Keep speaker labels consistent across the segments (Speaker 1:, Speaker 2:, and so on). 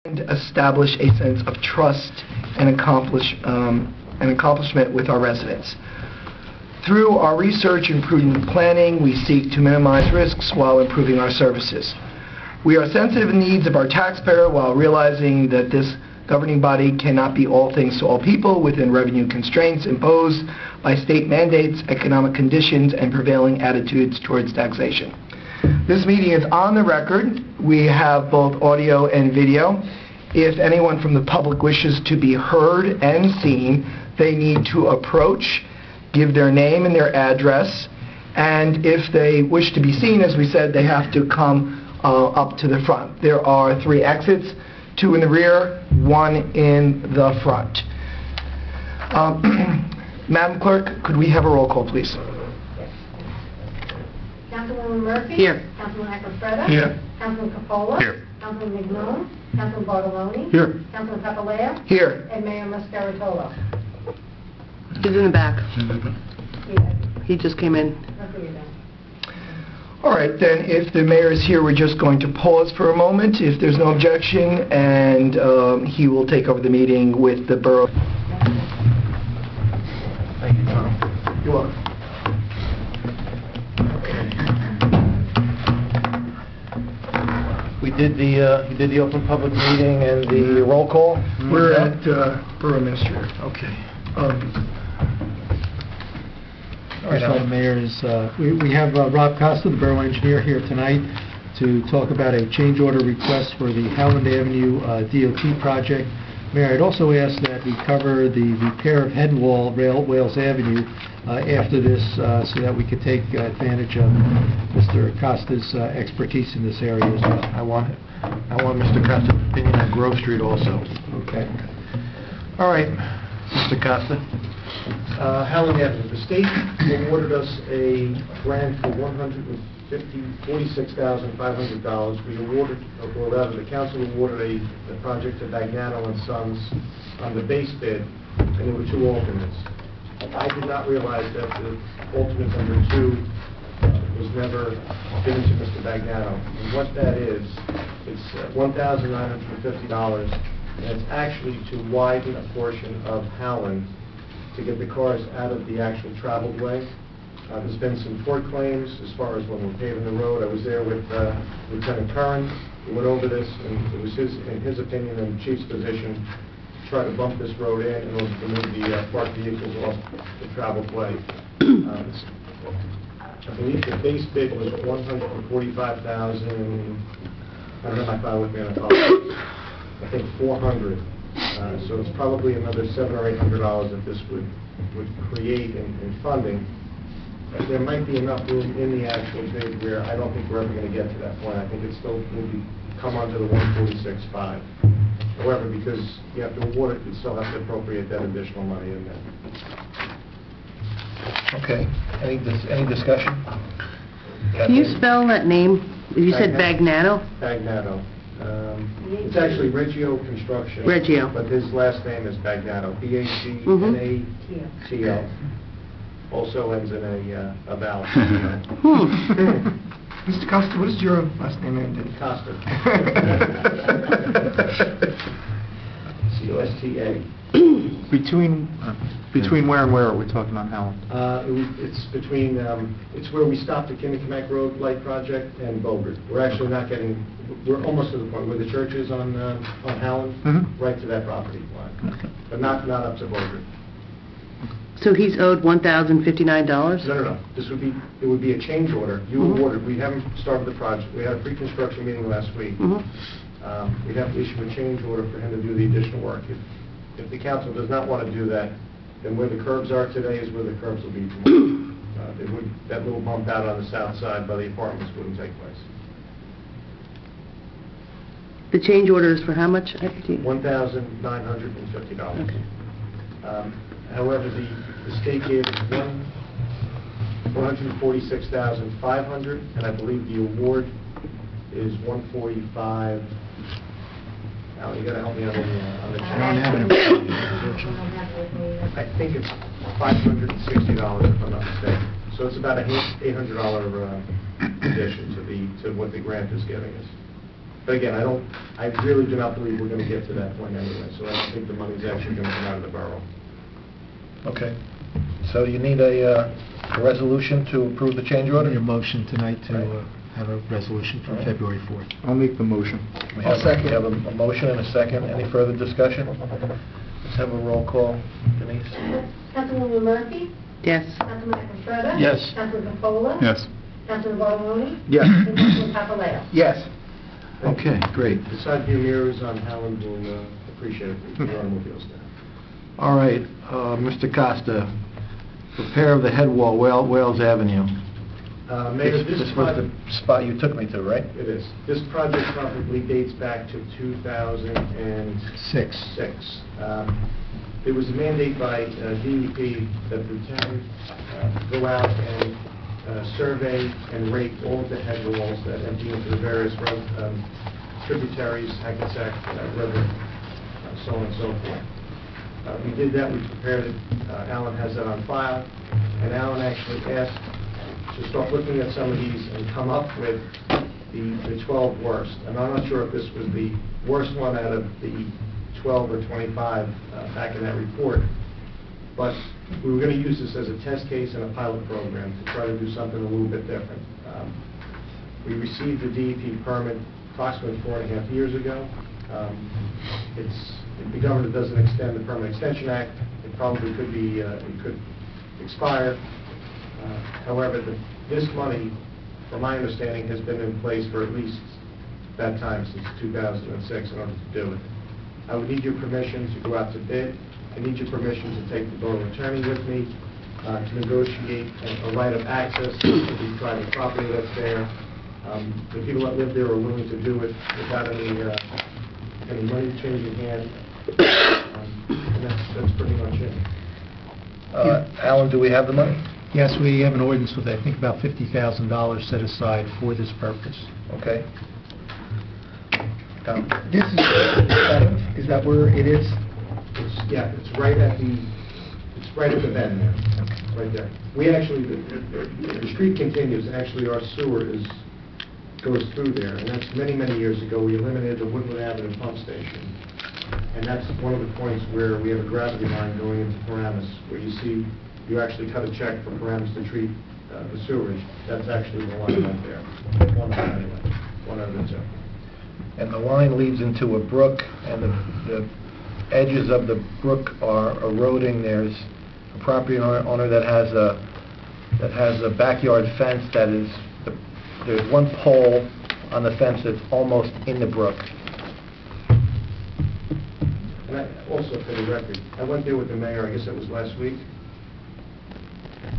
Speaker 1: and establish a sense of trust and accomplishment with our residents. Through our research and prudent planning, we seek to minimize risks while improving our services. We are sensitive to the needs of our taxpayer while realizing that this governing body cannot be all things to all people within revenue constraints imposed by state mandates, economic conditions, and prevailing attitudes towards taxation. This meeting is on the record. We have both audio and video. If anyone from the public wishes to be heard and seen, they need to approach, give their name and their address, and if they wish to be seen, as we said, they have to come up to the front. There are 3 exits, 2 in the rear, 1 in the front. Madam Clerk, could we have a roll call, please?
Speaker 2: Councilwoman Murphy?
Speaker 3: Here.
Speaker 2: Councilman Eccleston?
Speaker 1: Here.
Speaker 2: Councilman Coppola?
Speaker 4: Here.
Speaker 2: Councilman Mignone? Councilman Bartoloni?
Speaker 4: Here.
Speaker 2: Councilman Papaleo?
Speaker 1: Here.
Speaker 2: And Mayor Mascaritolo.
Speaker 3: He's in the back.
Speaker 2: Yeah,
Speaker 3: He just came in.
Speaker 2: that's what you're doing.
Speaker 1: All right, then, if the mayor is here, we're just going to pause for a moment, if there's no objection, and he will take over the meeting with the borough.
Speaker 4: Thank you, Tom.
Speaker 1: You're welcome.
Speaker 4: We did the open public meeting and the roll call.
Speaker 1: We're at Borough Administrator. Okay.
Speaker 4: All right,
Speaker 5: Madam Mayor, we have Rob Costa, the Borough Engineer, here tonight to talk about a change order request for the Howland Avenue DOT project. Mayor, I'd also ask that we cover the repair of head wall Wales Avenue after this so that we could take advantage of Mr. Costa's expertise in this area as well.
Speaker 4: I want Mr. Costa's opinion on Grove Street also.
Speaker 5: Okay.
Speaker 4: All right, Mr. Costa.
Speaker 6: Howland Avenue. The state awarded us a grant for $146,500. We awarded, or rather the council awarded the project to Bagnano and Sons on the base bid, and there were 2 alternates. I did not realize that the alternate number 2 was never given to Mr. Bagnano. And what that is, it's $1,950, and it's actually to widen a portion of Howland to get the cars out of the actual traveled way. There's been some tort claims as far as when we're paving the road. I was there with Lieutenant Curran. We went over this, and it was in his opinion and the chief's position to try to bump this road in order to move the parked vehicles off the traveled way. I believe the base bid was $145,000. I don't have my file with me, and I apologize. I think 400. So it's probably another $700 or $800 that this would create in funding. There might be enough room in the actual bid where I don't think we're ever going to get to that point. I think it still will come under the 146.5. However, because you have to award it, you still have to appropriate that additional money in there.
Speaker 4: Okay. Any discussion?
Speaker 3: Can you spell that name? You said Bagnano?
Speaker 6: Bagnano. It's actually Reggio Construction.
Speaker 3: Reggio.
Speaker 6: But his last name is Bagnano. B-A-G-N-A-T-O. Also ends in a vowel.
Speaker 1: Mr. Costa, what is your last name end in?
Speaker 6: Costa. C-O-S-T-A.
Speaker 4: Between where and where are we talking on Howland?
Speaker 6: It's between, it's where we stopped the Kinnickinnick Road Light Project and Bogert. We're actually not getting, we're almost to the point where the church is on Howland, right to that property line.
Speaker 4: Okay.
Speaker 6: But not up to Bogert.
Speaker 3: So he's owed $1,059?
Speaker 6: No. It would be a change order. You awarded, we haven't started the project. We had a pre-construction meeting last week. We'd have to issue a change order for him to do the additional work. If the council does not want to do that, then where the curbs are today is where the curbs will be tomorrow. That little bump out on the south side by the apartments wouldn't take place.
Speaker 3: The change order is for how much?
Speaker 6: $1,950.
Speaker 3: Okay.
Speaker 6: However, the state gave us $146,500, and I believe the award is $145,000. Now, you got to help me on the check. I think it's $560 if I'm not mistaken. So it's about a $800 addition to what the grant is giving us. But again, I really do not believe we're going to get to that point anyway, so I don't think the money's actually going to come out of the borough.
Speaker 4: Okay. So you need a resolution to approve the change order?
Speaker 5: Need a motion tonight to
Speaker 4: Right.
Speaker 5: have a resolution for
Speaker 4: Right.
Speaker 5: February 4th.
Speaker 7: I'll make the motion.
Speaker 4: We
Speaker 1: I'll
Speaker 4: have
Speaker 1: second.
Speaker 4: We have a motion and a second. Any further discussion? Let's have a roll call. Denise?
Speaker 2: Councilwoman Murphy?
Speaker 3: Yes.
Speaker 2: Councilman Estrada?
Speaker 7: Yes.
Speaker 2: Councilman Capola?
Speaker 7: Yes.
Speaker 2: Councilman Bottomoli?
Speaker 7: Yes.
Speaker 2: And Councilman Papaleo?
Speaker 1: Yes.
Speaker 7: Okay, great.
Speaker 6: The side view mirrors on Howland will appreciate it, the automobiles there.
Speaker 4: All right, Mr. Costa, repair of the head wall, Wales Avenue.
Speaker 6: Mayor,
Speaker 4: This
Speaker 6: this
Speaker 4: was
Speaker 6: project,
Speaker 4: the spot you took me to, right?
Speaker 6: it is. This project probably dates back to 2006.
Speaker 5: 6.
Speaker 6: There was a mandate by DEP that the town go out and survey and rate all of the head walls that empty into the various tributaries, Hackensack River, so on and so forth. We did that, we prepared it, Alan has that on file, and Alan actually asked to start looking at some of these and come up with the 12 worst. And I'm not sure if this was the worst one out of the 12 or 25 back in that report, but we were going to use this as a test case and a pilot program to try to do something a little bit different. We received the DEP permit approximately 4.5 years ago. If the government doesn't extend the Permit Extension Act, it probably could be, it could expire. However, this money, from my understanding, has been in place for at least that time, since 2006, in order to do it. I would need your permission to go out to bid. I need your permission to take the borough attorney with me to negotiate a right of access to the private property that's there. The people that live there are willing to do it without any money changing hands. And that's pretty much it.
Speaker 4: Alan, do we have the money?
Speaker 5: Yes, we have an ordinance with, I think, about $50,000 set aside for this purpose.
Speaker 4: Okay. Tom?
Speaker 1: This is that where it is?
Speaker 6: It's right at the bend there, right there. We actually, the street continues, actually our sewer goes through there, and that's many, many years ago. We eliminated the Woodland Avenue pump station, and that's one of the points where we have a gravity line going into Paramus, where you actually cut a check for Paramus to treat the sewage. That's actually the line right there. One of them anyway, one of the two.
Speaker 4: And the line leads into a brook, and the edges of the brook are eroding. There's a property owner that has a backyard fence that is, there's one pole on the fence that's almost in the brook.
Speaker 6: And I, also for the record, I went there with the mayor, I guess it was last week.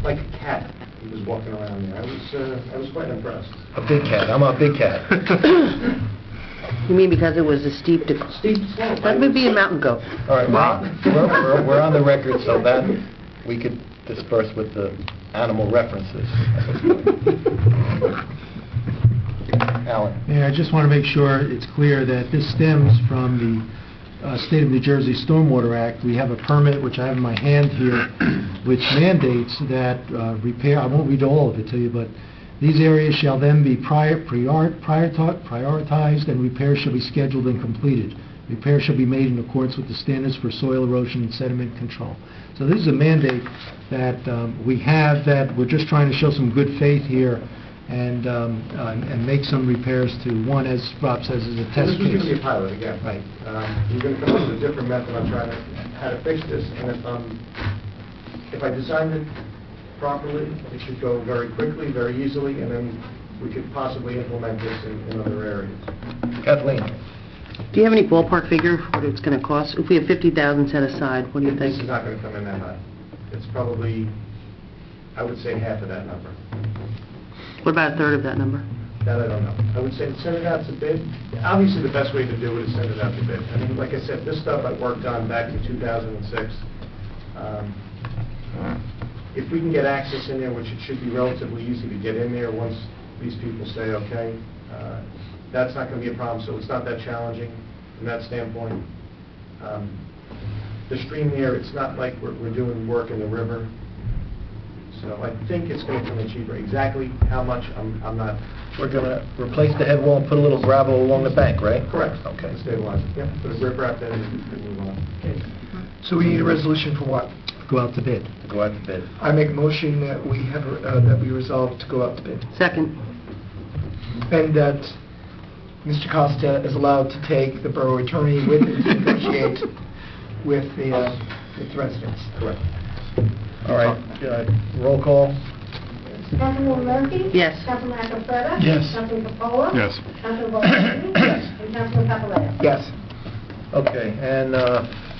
Speaker 6: Like a cat, he was walking around there. I was quite impressed.
Speaker 4: A big cat. I'm a big cat.
Speaker 3: You mean because it was a steep
Speaker 6: Steep slope.
Speaker 3: That would be a mountain goat.
Speaker 4: All right, well, we're on the record, so that we could disperse with the animal references. Alan?
Speaker 5: Yeah, I just want to make sure it's clear that this stems from the State of New Jersey Stormwater Act. We have a permit, which I have in my hand here, which mandates that repair, I won't read all of it to you, but these areas shall then be prioritized, and repairs shall be scheduled and completed. Repairs shall be made in accordance with the standards for soil erosion and sediment control. So this is a mandate that we have, that we're just trying to show some good faith here and make some repairs to, one, as Rob says, is a test
Speaker 6: This was going to be a
Speaker 5: case.
Speaker 6: pilot again.
Speaker 5: Right.
Speaker 6: We're going to come up with a different method on trying to, how to fix this, and if I designed it properly, it should go very quickly, very easily, and then we could possibly implement this in other areas.
Speaker 4: Kathleen?
Speaker 3: Do you have any ballpark figure for what it's going to cost? If we have $50,000 set aside, what do you
Speaker 6: This is
Speaker 3: think?
Speaker 6: not going to come in that high. It's probably, I would say, half of that number.
Speaker 3: What about a third of that number?
Speaker 6: That I don't know. I would say send it out to bid. Obviously, the best way to do it is send it out to bid. I mean, like I said, this stuff I worked on back in 2006. If we can get access in there, which it should be relatively easy to get in there once these people say okay, that's not going to be a problem, so it's not that challenging from that standpoint. The stream there, it's not like we're doing work in the river, So I think it's going to come in cheaper. Exactly how much, I'm not...
Speaker 4: We're going to replace the head wall and put a little gravel along the bank, right?
Speaker 6: Correct.
Speaker 4: Okay.
Speaker 6: Stabilize it. Yep. Put a riprap in and move on.
Speaker 1: So we need a resolution for what?
Speaker 5: Go out to bid.
Speaker 4: To go out to bid.
Speaker 1: I make a motion that we have, that we resolve to go out to bid.
Speaker 3: Second.
Speaker 1: And that Mr. Costa is allowed to take the borough attorney with him to negotiate with the residents.
Speaker 6: Correct.
Speaker 4: All right, roll call.
Speaker 2: Councilwoman Murphy?
Speaker 3: Yes.
Speaker 2: Councilman Acarrafetta?
Speaker 1: Yes.
Speaker 2: Councilman Capola?
Speaker 7: Yes.
Speaker 2: Councilman Ballmer?
Speaker 1: Yes.
Speaker 2: And Councilman Papalato?
Speaker 1: Yes.
Speaker 4: Okay, and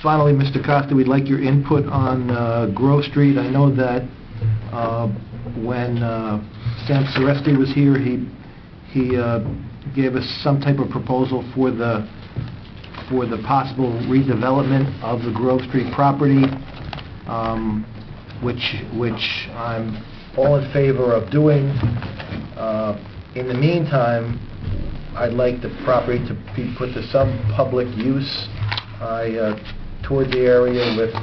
Speaker 4: finally, Mr. Costa, we'd like your input on Grove Street. I know that when Sam Soresti was here, he gave us some type of proposal for the possible redevelopment of the Grove Street property, which I'm all in favor of doing. In the meantime, I'd like the property to be put to some public use. I toured the area with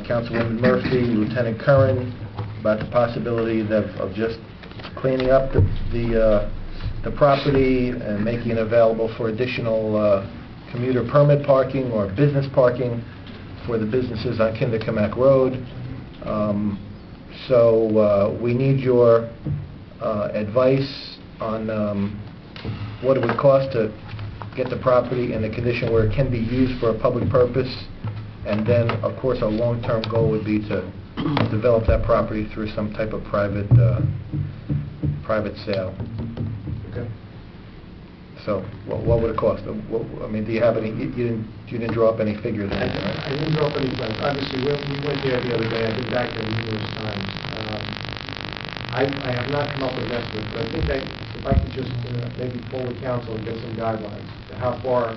Speaker 4: Councilwoman Murphy, Lieutenant Curran, about the possibility of just cleaning up the property and making it available for additional commuter permit parking or business parking for the businesses on Kinderkamak Road. So we need your advice on what it would cost to get the property in a condition where it can be used for a public purpose, and then, of course, our long-term goal would be to develop that property through some type of private sale.
Speaker 6: Okay.
Speaker 4: So, what would it cost? I mean, do you have any? You didn't draw up any figures, or anything, right?
Speaker 6: I didn't draw up any plans. Obviously, we went there the other day. I've been back there numerous times. I have not come up with an estimate, but I think if I could just maybe poll the council and get some guidelines to how far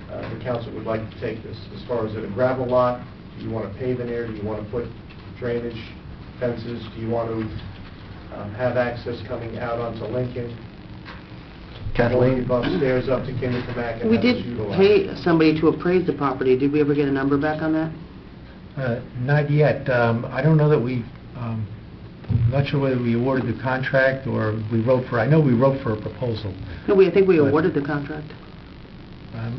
Speaker 6: the council would like to take this. As far as a gravel lot, do you want to pave in there? Do you want to put drainage, fences? Do you want to have access coming out onto Lincoln?
Speaker 4: Kathleen?
Speaker 6: Going upstairs up to Kinderkamak and
Speaker 3: We
Speaker 6: have this
Speaker 3: did
Speaker 6: utilized?
Speaker 3: pay somebody to appraise the property. Did we ever get a number back on that?
Speaker 5: Not yet. I don't know that we, not sure whether we awarded the contract or we wrote for, I know we wrote for a proposal.
Speaker 3: No, I think we
Speaker 5: But-
Speaker 3: awarded the contract.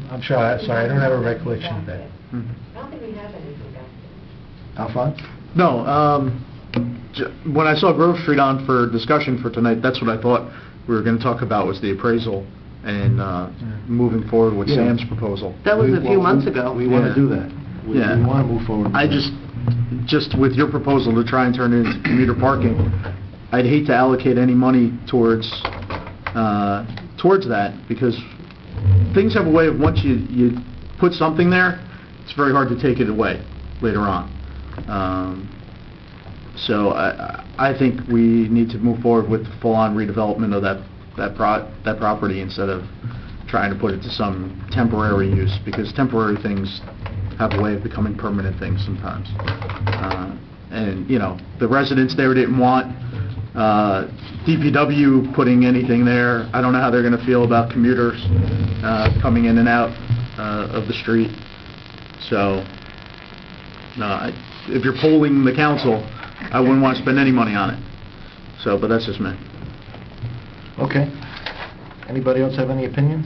Speaker 5: I'm sorry, I don't have a recollection of that.
Speaker 2: I don't think we have anything back.
Speaker 4: Alphonse?
Speaker 7: No, when I saw Grove Street on for discussion for tonight, that's what I thought we were going to talk about, was the appraisal and moving forward with
Speaker 4: Yeah.
Speaker 7: Sam's proposal.
Speaker 3: That was a few months ago.
Speaker 4: We want
Speaker 7: Yeah.
Speaker 4: to do that. We
Speaker 7: Yeah.
Speaker 4: want to move forward. with
Speaker 7: I
Speaker 4: that.
Speaker 7: just with your proposal to try and turn it into commuter parking, I'd hate to allocate any money towards that, because things have a way of, once you put something there, it's very hard to take it away later on. So I think we need to move forward with full-on redevelopment of that property instead of trying to put it to some temporary use, because temporary things have a way of becoming permanent things sometimes. And, you know, the residents there didn't want DPW putting anything there. I don't know how they're going to feel about commuters coming in and out of the street. So, if you're polling the council, I wouldn't want to spend any money on it. So, but that's just me.
Speaker 4: Okay. Anybody else have any opinions?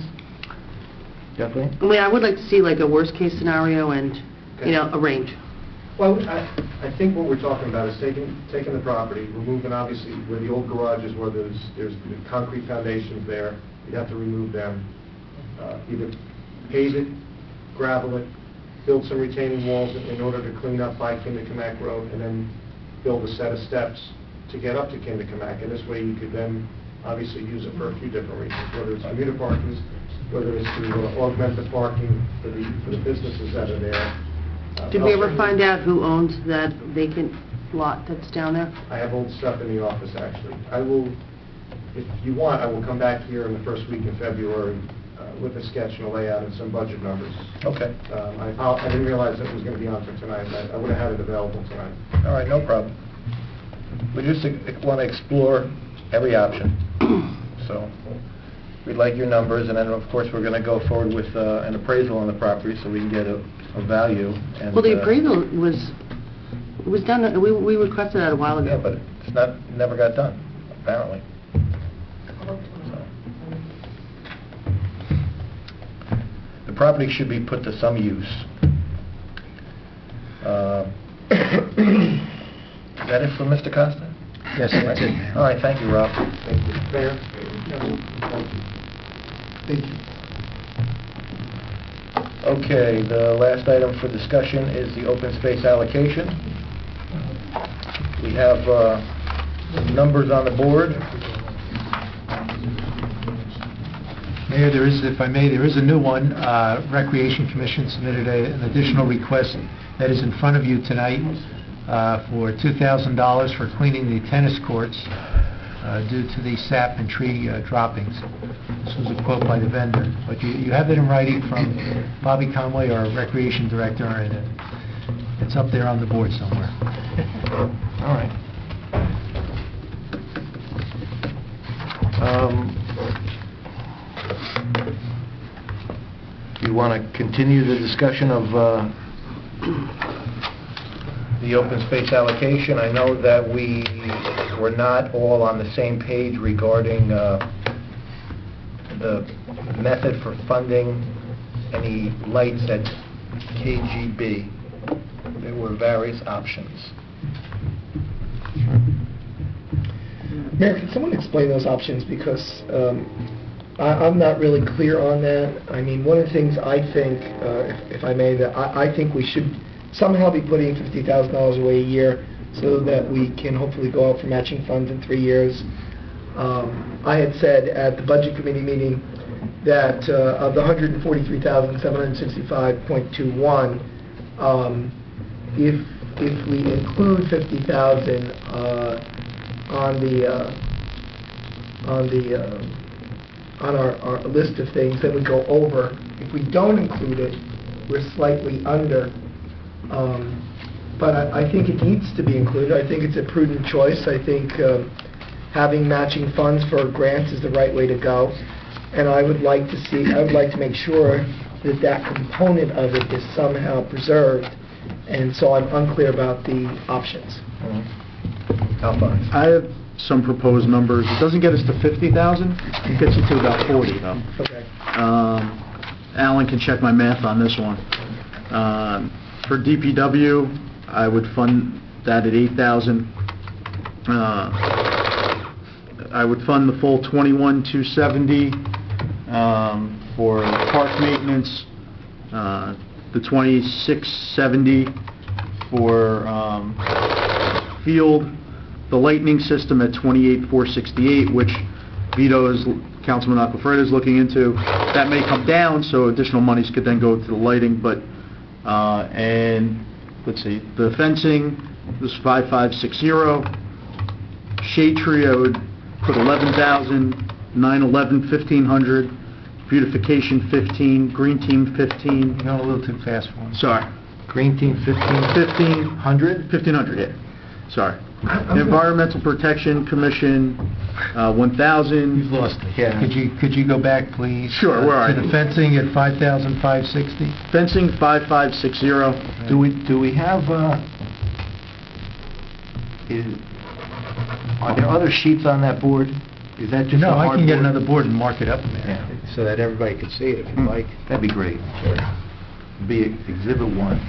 Speaker 4: Kathleen?
Speaker 3: I mean, I would like to see like a worst-case scenario and, you know, a range.
Speaker 6: Well, I think what we're talking about is taking the property, removing obviously where the old garage is, where there's the concrete foundations there, you'd have to remove them. Either pave it, gravel it, build some retaining walls in order to clean up by Kinderkamak Road, and then build a set of steps to get up to Kinderkamak. And this way you could then obviously use it for a few different reasons, whether it's commuter parking, whether it's to augment the parking for the businesses that are there.
Speaker 3: Did we ever
Speaker 6: Also,
Speaker 3: find out who owns that vacant lot that's down there?
Speaker 6: I have old stuff in the office, actually. I will, if you want, I will come back here in the first week in February with a sketch and a layout and some budget numbers.
Speaker 4: Okay.
Speaker 6: I didn't realize that it was going to be on for tonight. I would have had it available tonight.
Speaker 4: All right, no problem. We just want to explore every option. So we'd like your numbers, and then, of course, we're going to go forward with an appraisal on the property so we can get a value. And,
Speaker 3: Well, the appraisal was It was done, we requested that a while
Speaker 4: Yeah,
Speaker 3: ago.
Speaker 4: but it's not, never got done, apparently. The property should be put to some use. Is that it for Mr. Costa?
Speaker 5: Yes, that's it, Mayor.
Speaker 4: All right, thank you, Rob.
Speaker 6: Thank you. Mayor?
Speaker 1: Thank you.
Speaker 4: Okay, the last item for discussion is the open space allocation. We have numbers on the board.
Speaker 5: Mayor, there is, if I may, there is a new one. Recreation Commission submitted an additional request that is in front of you tonight for $2,000 for cleaning the tennis courts due to the sap and tree droppings. This was a quote by the vendor. But you have it in writing from Bobby Conway, our Recreation Director, and it's up there on the board somewhere.
Speaker 4: All right. Do you want to continue the discussion of the open space allocation? I know that we were not all on the same page regarding the method for funding any lights at KGB. There were various options.
Speaker 1: Mayor, can someone explain those options, because I'm not really clear on that. I mean, one of the things I think, if I may, that I think we should somehow be putting $50,000 away a year so that we can hopefully go out for matching funds in 3 years. I had said at the Budget Committee meeting that of the $143,765.21, if we include $50,000 on our list of things, then we go over. If we don't include it, we're slightly under. But I think it needs to be included. I think it's a prudent choice. I think having matching funds for grants is the right way to go. And I would like to make sure that that component of it is somehow preserved. And so I'm unclear about the options.
Speaker 4: Alphonse?
Speaker 7: I have some proposed numbers. It doesn't get us to 50,000. It gets you to about 40, though.
Speaker 1: Okay.
Speaker 7: Alan can check my math on this one. For DPW, I would fund that at 8,000. I would fund the full 21,270 for park maintenance, the 2670 for field, the lightning system at 28,468, which Councilman Aquafreda is looking into. That may come down, so additional monies could then go to the lighting, but and let's see, the fencing was 5,560. Shade tree, I would put 11,000, 9/11, 1,500, beautification 15, green team 15.
Speaker 5: You're going a little too fast for me.
Speaker 7: Sorry.
Speaker 4: Green team
Speaker 7: 1,500? 1,500, yeah. Sorry. Environmental Protection Commission, 1,000.
Speaker 5: You've lost me.
Speaker 4: Yeah.
Speaker 5: Could you go back, please?
Speaker 7: Sure, where are
Speaker 5: To
Speaker 7: you?
Speaker 5: the fencing at 5,560?
Speaker 7: Fencing, 5,560.
Speaker 4: Do we have, are there other sheets on that board? Is that just a
Speaker 5: No, I
Speaker 4: hard
Speaker 5: can get
Speaker 4: board?
Speaker 5: another board and mark it up in there,
Speaker 4: Yeah.
Speaker 5: so that everybody can see it if you like.
Speaker 4: That'd be great. Be Exhibit 1.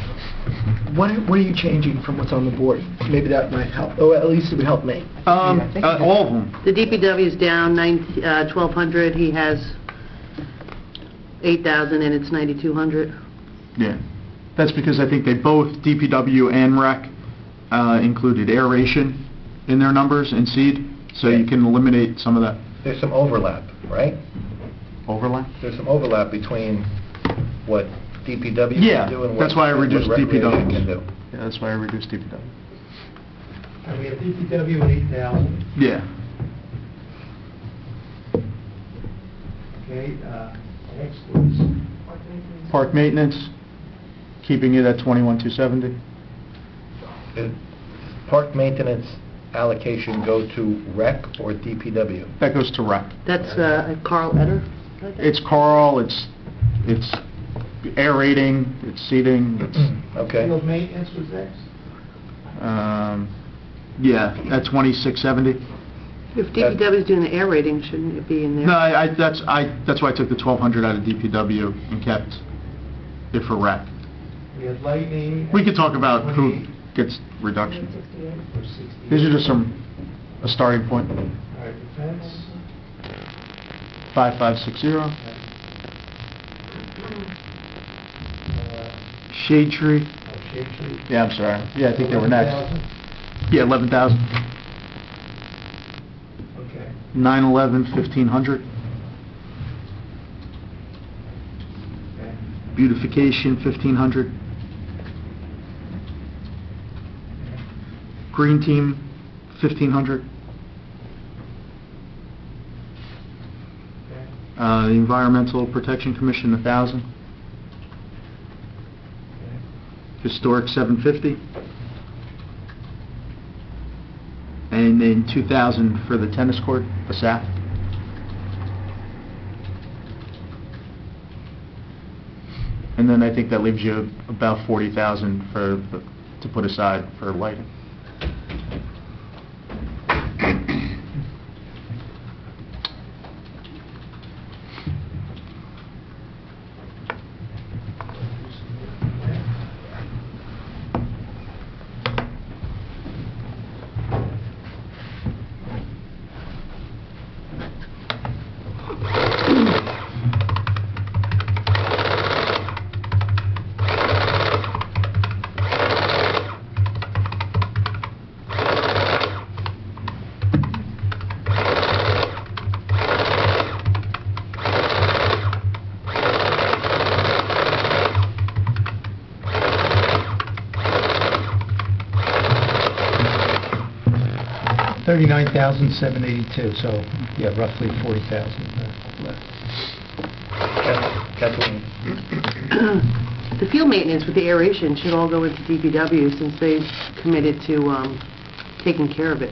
Speaker 1: What are you changing from what's on the board? Maybe that might help, or at least it would help me.
Speaker 7: All of them.
Speaker 3: The DPW is down 1,200, he has 8,000 and it's 9,200.
Speaker 7: Yeah. That's because I think they both, DPW and Rec, included aeration in their numbers and seed, so you can eliminate some of that
Speaker 4: There's some overlap, right?
Speaker 7: overlap.
Speaker 4: There's some overlap between what DPW
Speaker 7: Yeah,
Speaker 4: can do and what
Speaker 7: that's why I reduced
Speaker 4: Recreation
Speaker 7: DPW.
Speaker 4: can do.
Speaker 7: Yeah, that's why I reduced DPW.
Speaker 5: And we have DPW at 8,000,
Speaker 7: Yeah.
Speaker 5: okay, next was...
Speaker 7: Park maintenance, keeping it at 21,270.
Speaker 4: Is park maintenance allocation go to Rec or DPW?
Speaker 7: That goes to Rec.
Speaker 3: That's Carl Etter?
Speaker 7: It's Carl, it's aerating, it's seating, it's...
Speaker 4: Okay.
Speaker 5: maintenance was next?
Speaker 7: Yeah, at 2670.
Speaker 3: If DPW is doing the air rating, shouldn't it be in there?
Speaker 7: No, that's why I took the 1,200 out of DPW and kept it for rec.
Speaker 4: We had lighting.
Speaker 7: We could talk about who gets reduction.
Speaker 2: 168.
Speaker 7: These are just a starting point.
Speaker 4: All right, defense.
Speaker 7: 5560. Shade tree.
Speaker 4: Shade tree.
Speaker 7: Yeah, I'm sorry. Yeah, I think they were next.
Speaker 4: 11,000?
Speaker 7: Yeah, 11,000.
Speaker 4: Okay.
Speaker 7: 9/11, 1,500.
Speaker 4: Okay.
Speaker 7: Beautification, 1,500. Green team, 1,500.
Speaker 4: Okay.
Speaker 7: The Environmental Protection Commission, 1,000.
Speaker 4: Okay.
Speaker 7: Historic, 750. And then 2,000 for the tennis court, the SAP. And then I think that leaves you about 40,000 to put aside for lighting.
Speaker 5: $39,782, so, yeah, roughly 40,000 left.
Speaker 4: Kathleen.
Speaker 3: The field maintenance with the aeration should all go into DPW since they've committed to taking care of it.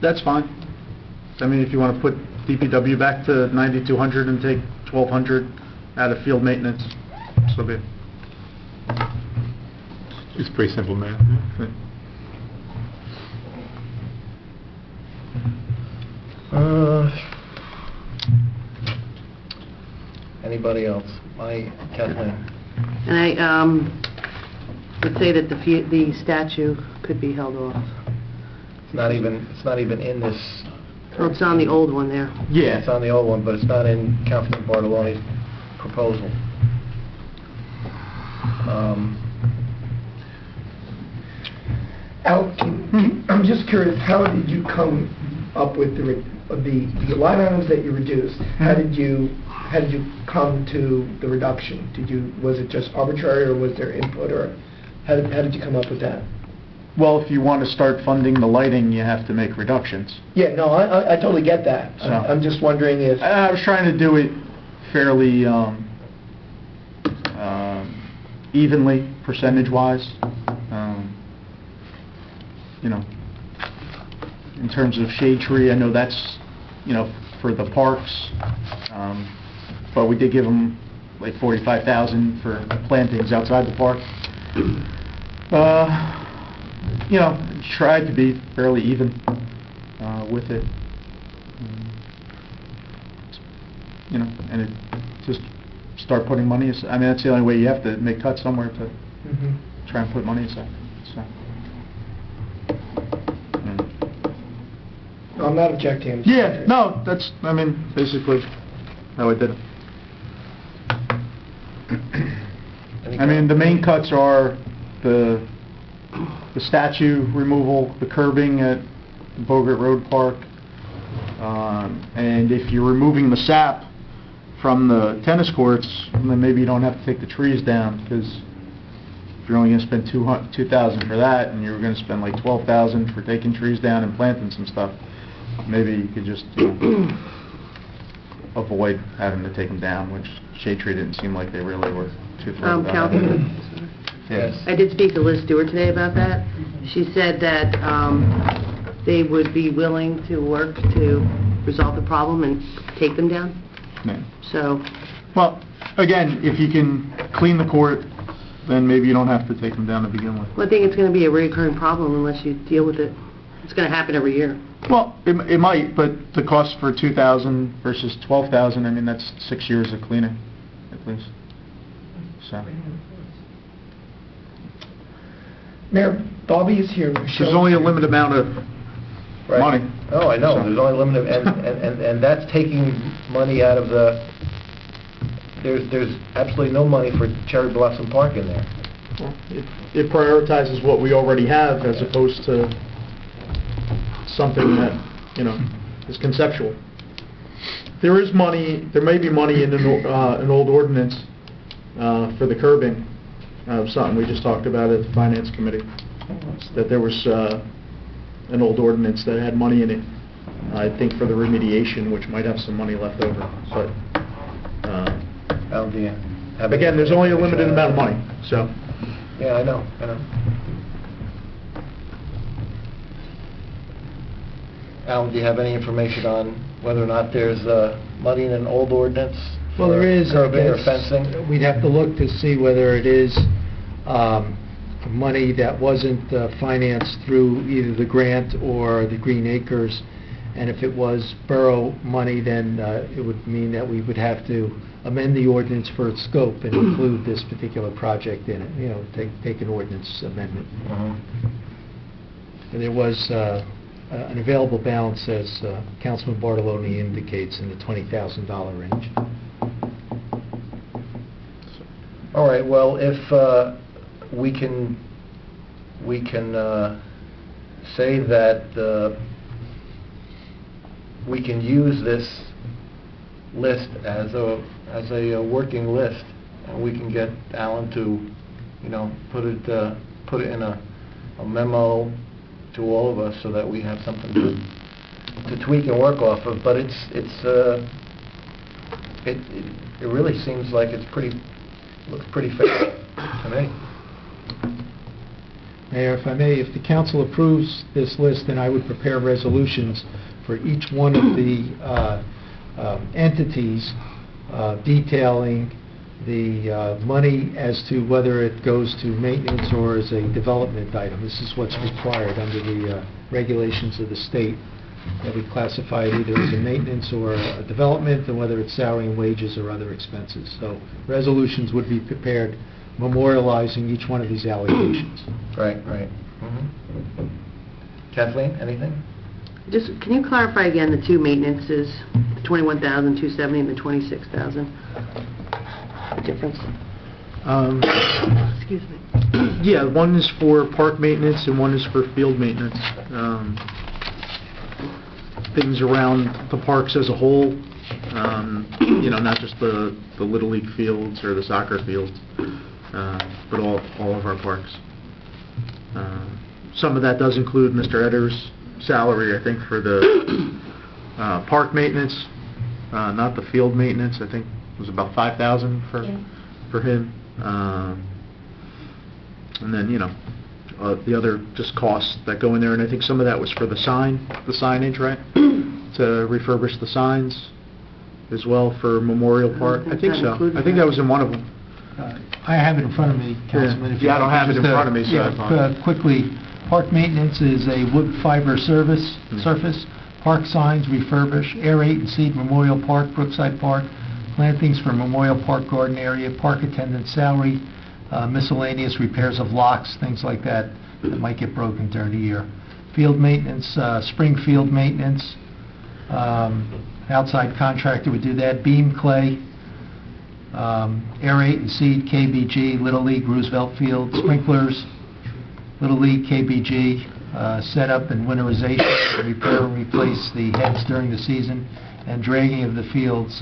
Speaker 7: That's fine. I mean, if you want to put DPW back to 9,200 and take 1,200 out of field maintenance, so be it.
Speaker 8: It's pretty simple, man.
Speaker 4: Anybody else? Kathleen.
Speaker 3: And I would say that the statue could be held off.
Speaker 4: It's not even in this.
Speaker 3: Well, it's on the old one there.
Speaker 7: Yeah.
Speaker 4: It's on the old one, but it's not in Councilman Bartolone's proposal.
Speaker 1: Al, I'm just curious, how did you come up with the line items that you reduced? How did you come to the reduction? Was it just arbitrary, or was there input, or how did you come up with that?
Speaker 7: Well, if you want to start funding the lighting, you have to make reductions.
Speaker 1: Yeah, no, I totally get that.
Speaker 7: So-
Speaker 1: I'm just wondering if...
Speaker 7: I was trying to do it fairly evenly, percentage-wise. You know, in terms of shade tree, I know that's, you know, for the parks, but we did give them like 45,000 for plantings outside the park. You know, tried to be fairly even with it. You know, and it just start putting money aside. I mean, that's the only way. You have to make cuts somewhere to try and put money aside. So.
Speaker 1: No, I'm not objecting. I'm just
Speaker 7: Yeah,
Speaker 1: wondering.
Speaker 7: no, that's, I mean, basically how I did it. I mean, the main cuts are the statue removal, the curbing at Bogart Road Park, and if you're removing the sap from the tennis courts, then maybe you don't have to take the trees down, because if you're only going to spend $2,000 for that, and you're going to spend like $12,000 for taking trees down and planting some stuff, maybe you could just avoid having to take them down, which Shade Tree didn't seem like they really were too thrilled about.
Speaker 3: Councilman,
Speaker 7: Yes.
Speaker 3: I did speak to Liz Stewart today about that. She said that they would be willing to work to resolve the problem and take them down.
Speaker 7: Yeah.
Speaker 3: So,
Speaker 7: Well, again, if you can clean the court, then maybe you don't have to take them down to begin with.
Speaker 3: Well, I think it's going to be a recurring problem unless you deal with it. It's going to happen every year.
Speaker 7: Well, it might, but the cost for 2,000 versus 12,000, I mean, that's 6 years of cleaning, at least. So,
Speaker 1: Mayor, Bobby is here.
Speaker 7: there's only a limited amount of
Speaker 4: Right.
Speaker 7: money.
Speaker 4: Oh, I know,
Speaker 7: So-
Speaker 4: there's only limited, and that's taking money out of the, there's absolutely no money for Cherry Blossom Park in there.
Speaker 7: It prioritizes what we already have as opposed to something that, is conceptual. There is money, there may be money in an old ordinance for the curbing, something we just talked about at the Finance Committee, that there was an old ordinance that had money in it, I think for the remediation, which might have some money left over, but,
Speaker 4: Al, do you have any
Speaker 7: again, there's only a limited
Speaker 4: information
Speaker 7: amount of
Speaker 4: on
Speaker 7: money, so.
Speaker 4: that? Yeah, I know. Al, do you have any information on whether or not there's money in an old ordinance?
Speaker 5: Well, there
Speaker 4: for
Speaker 5: is, I
Speaker 4: curbing or
Speaker 5: guess.
Speaker 4: fencing?
Speaker 5: We'd have to look to see whether it is money that wasn't financed through either the grant or the Green Acres. And if it was borough money, then it would mean that we would have to amend the ordinance for its scope and include this particular project in it, take an ordinance amendment.
Speaker 4: Mhm.
Speaker 5: And there was an available balance, as Councilman Bartoloni indicates, in the $20,000 range.
Speaker 4: All right, well, if we can say that we can use this list as a working list, and we can get Alan to, put it in a memo to all of us so that we have something to tweak and work off of. But it really seems like looks pretty fair to me.
Speaker 5: Mayor, if I may, if the council approves this list, then I would prepare resolutions for each one of the entities detailing the money as to whether it goes to maintenance or as a development item. This is what's required under the regulations of the state, that we classify it either as a maintenance or a development, and whether it's salary and wages or other expenses. So resolutions would be prepared memorializing each one of these allocations.
Speaker 4: Right. Mhm. Kathleen, anything?
Speaker 3: Just, can you clarify again the two maintenances, the $21,270 and the $26,000? The difference? Excuse me.
Speaker 7: Yeah, one is for park maintenance and one is for field maintenance. Things around the parks as a whole, not just the Little League fields or the soccer fields, but all of our parks. Some of that does include Mr. Etter's salary, I think, for the park maintenance, not the field maintenance. I think it was about $5,000 for him. And then, the other just costs that go in there, and I think some of that was for the signage, right? To refurbish the signs as well for Memorial Park. I think so. I think that was in one of them.
Speaker 5: I have it in front of me, Councilman. If you
Speaker 7: Yeah, I don't have it in
Speaker 5: just,
Speaker 7: front of me, so I apologize.
Speaker 5: Quickly, park maintenance is a wood fiber surface. Park signs refurbish, aerate and seed Memorial Park, Brookside Park, plantings for Memorial Park garden area, park attendant salary, miscellaneous repairs of locks, things like that might get broken during the year. Field maintenance, spring field maintenance, outside contractor would do that. Beam clay, aerate and seed KBG, Little League, Roosevelt Field, sprinklers, Little League, KBG, setup and winterization, repair and replace the heads during the season, and dragging of the fields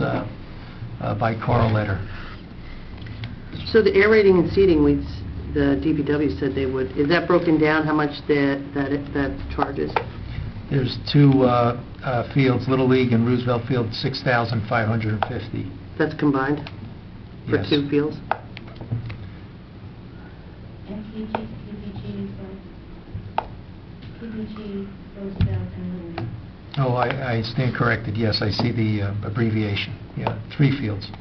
Speaker 5: by Carl Letter.
Speaker 3: So the aerating and seeding, the DPW said they would, is that broken down, how much that charges?
Speaker 5: There's two fields, Little League and Roosevelt Field, $6,550.
Speaker 3: That's combined for
Speaker 5: Yes.
Speaker 3: two fields?
Speaker 2: And PPG, Roosevelt, and Little League.
Speaker 5: Oh, I stand corrected, yes, I see the abbreviation. Yeah, 3 fields.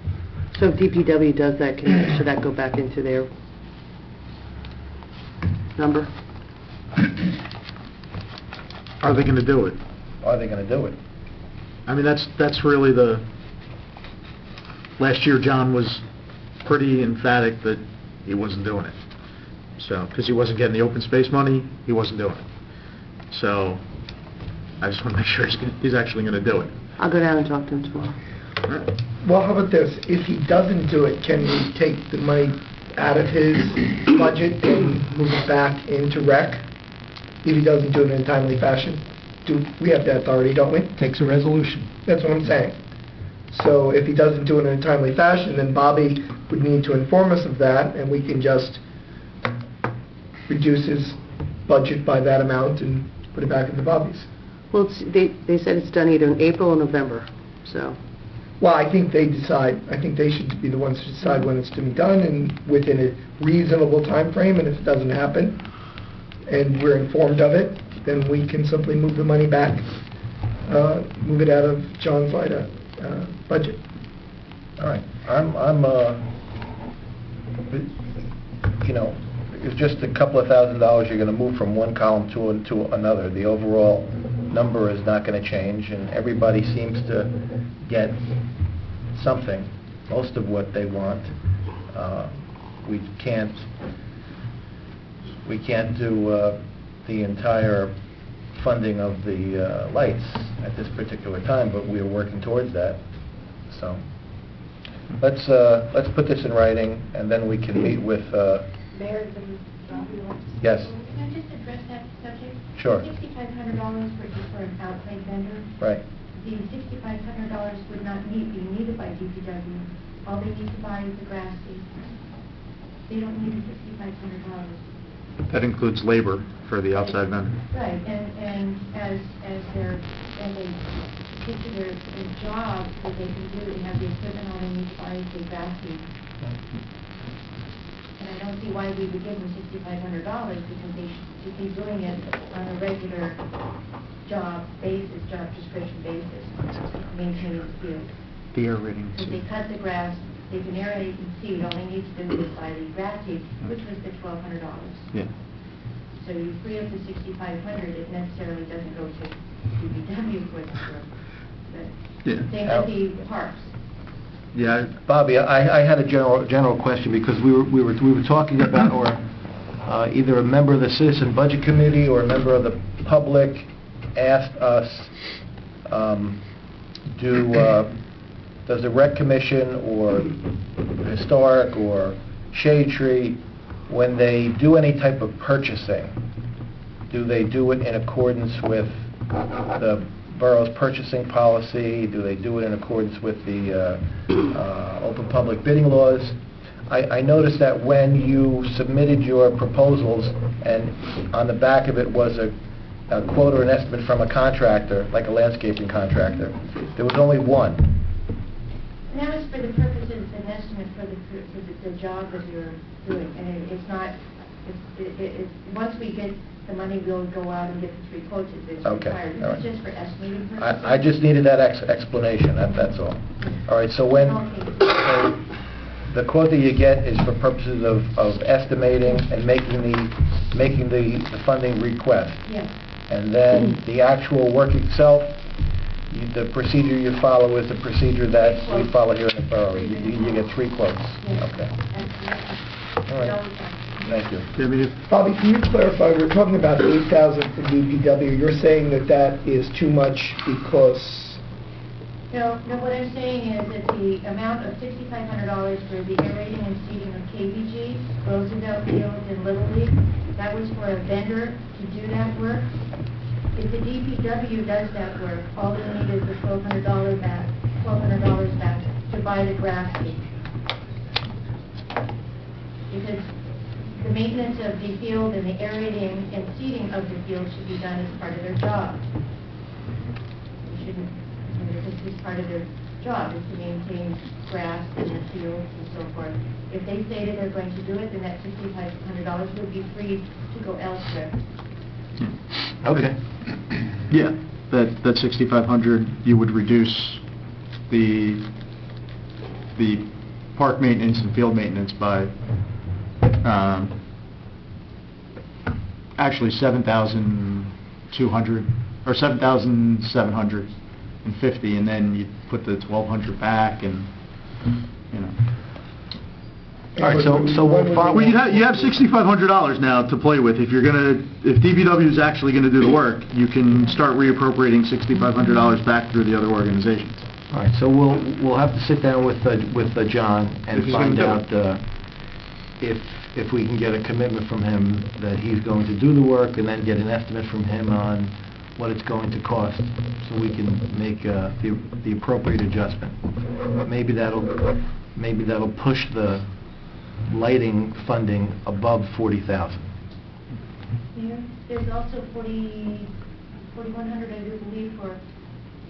Speaker 3: So if DPW does that, should that go back into their number?
Speaker 7: Are they gonna do it?
Speaker 4: Are they going to do it?
Speaker 7: I mean, that's really last year, John was pretty emphatic that he wasn't doing it. So, because he wasn't getting the open space money, he wasn't doing it. So, I just want to make sure he's actually going to do it.
Speaker 3: I'll go down and talk to him tomorrow.
Speaker 7: All right.
Speaker 1: Well, how about this? If he doesn't do it, can we take the money out of his budget and move it back into rec? If he doesn't do it in a timely fashion? We have that authority, don't we?
Speaker 5: Takes a resolution.
Speaker 1: That's what I'm saying. So if he doesn't do it in a timely fashion, then Bobby would need to inform us of that, and we can just reduce his budget by that amount and put it back into Bobby's.
Speaker 3: Well, they said it's done either in April or November, so.
Speaker 1: Well, I think they decide. I think they should be the ones to decide when it's to be done and within a reasonable time frame. And if it doesn't happen, and we're informed of it, then we can simply move the money back, move it out of John's budget.
Speaker 4: All right. It's just a couple of $1,000s you're going to move from one column to another. The overall number is not going to change, and everybody seems to get something, most of what they want. We can't do the entire funding of the lights at this particular time, but we are working towards that. So let's put this in writing, and then we can meet with.
Speaker 2: Mayor,
Speaker 4: Yes.
Speaker 2: Can I just address that subject?
Speaker 4: Sure.
Speaker 2: $6,500 for an outside vendor.
Speaker 4: Right.
Speaker 2: The $6,500 would not be needed by DPW. All they need to buy is the grass seed. They don't need the $6,500.
Speaker 7: That includes labor for the outside vendor.
Speaker 2: Right, and as they get to their job that they can do, they have the equipment, all they need to buy is the grass seed. And I don't see why we would give them $6,500 because they should be doing it on a regular job description basis, maintaining the field.
Speaker 7: The aerating.
Speaker 2: Because they cut the grass, they can aerate and seed, all they need to do is buy the grass seed, which was the $1,200.
Speaker 7: Yeah.
Speaker 2: So you free up the $6,500, it necessarily doesn't go to DPW for the,
Speaker 7: Yeah.
Speaker 2: same with the parks.
Speaker 7: Yeah.
Speaker 4: Bobby, I had a general question because we were talking about, or either a member of the Citizen Budget Committee or a member of the public asked us, does the Rec Commission or Historic or Shade Tree, when they do any type of purchasing, do they do it in accordance with the borough's purchasing policy? Do they do it in accordance with the open public bidding laws? I noticed that when you submitted your proposals, and on the back of it was a quote or an estimate from a contractor, like a landscaping contractor, there was only one.
Speaker 2: And that was for the purposes, an estimate for the job that you're doing, and it's not, once we get the money, we'll go out and get the 3 quotes if it's
Speaker 4: Okay,
Speaker 2: required.
Speaker 4: all
Speaker 2: This is
Speaker 4: right.
Speaker 2: just for estimating purposes.
Speaker 4: I just needed that explanation, that's all. All right, so when, so the quote that you get is for purposes of estimating and making the funding request.
Speaker 2: Yes,
Speaker 4: And then the actual work itself, the procedure you follow is the procedure that we follow here in the borough. You get 3 quotes.
Speaker 2: yes.
Speaker 4: Okay,
Speaker 2: Absolutely.
Speaker 4: all right,
Speaker 2: All the time.
Speaker 4: thank you.
Speaker 7: I mean, if,
Speaker 1: Bobby, can you clarify, we're talking about $8,000 for DPW. You're saying that that is too much because...
Speaker 2: No, what I'm saying is that the amount of $6,500 for the aerating and seeding of KBG, Roosevelt Field and Little League, that was for a vendor to do that work. If the DPW does that work, all they need is the $1,200 back to buy the grass seed. Because the maintenance of the field and the aerating and seeding of the field should be done as part of their job. It shouldn't, this is part of their job, is to maintain grass in the fields and so forth. If they say that they're going to do it, then that $6,500 would be free to go elsewhere.
Speaker 4: Okay.
Speaker 7: yeah, that 6,500, you would reduce the park maintenance and field maintenance by actually 7,200, or 7,750, and then you put the 1,200 back, and, you know.
Speaker 1: All right, so we'll follow...
Speaker 7: Well, you have $6,500 now to play with. If DPW is actually gonna do the work, you can start reappropriating $6,500 back through the other organizations.
Speaker 4: All right, so we'll have to sit down with John
Speaker 7: If
Speaker 4: and
Speaker 7: he's gonna
Speaker 4: find
Speaker 7: do
Speaker 4: out if we can get a commitment from him that he's going to do the work, and then get an estimate from him on what it's going to cost, so we can make the appropriate adjustment. Maybe that'll push the lighting funding above 40,000.
Speaker 2: Mayor, there's also 4,100, I do believe, for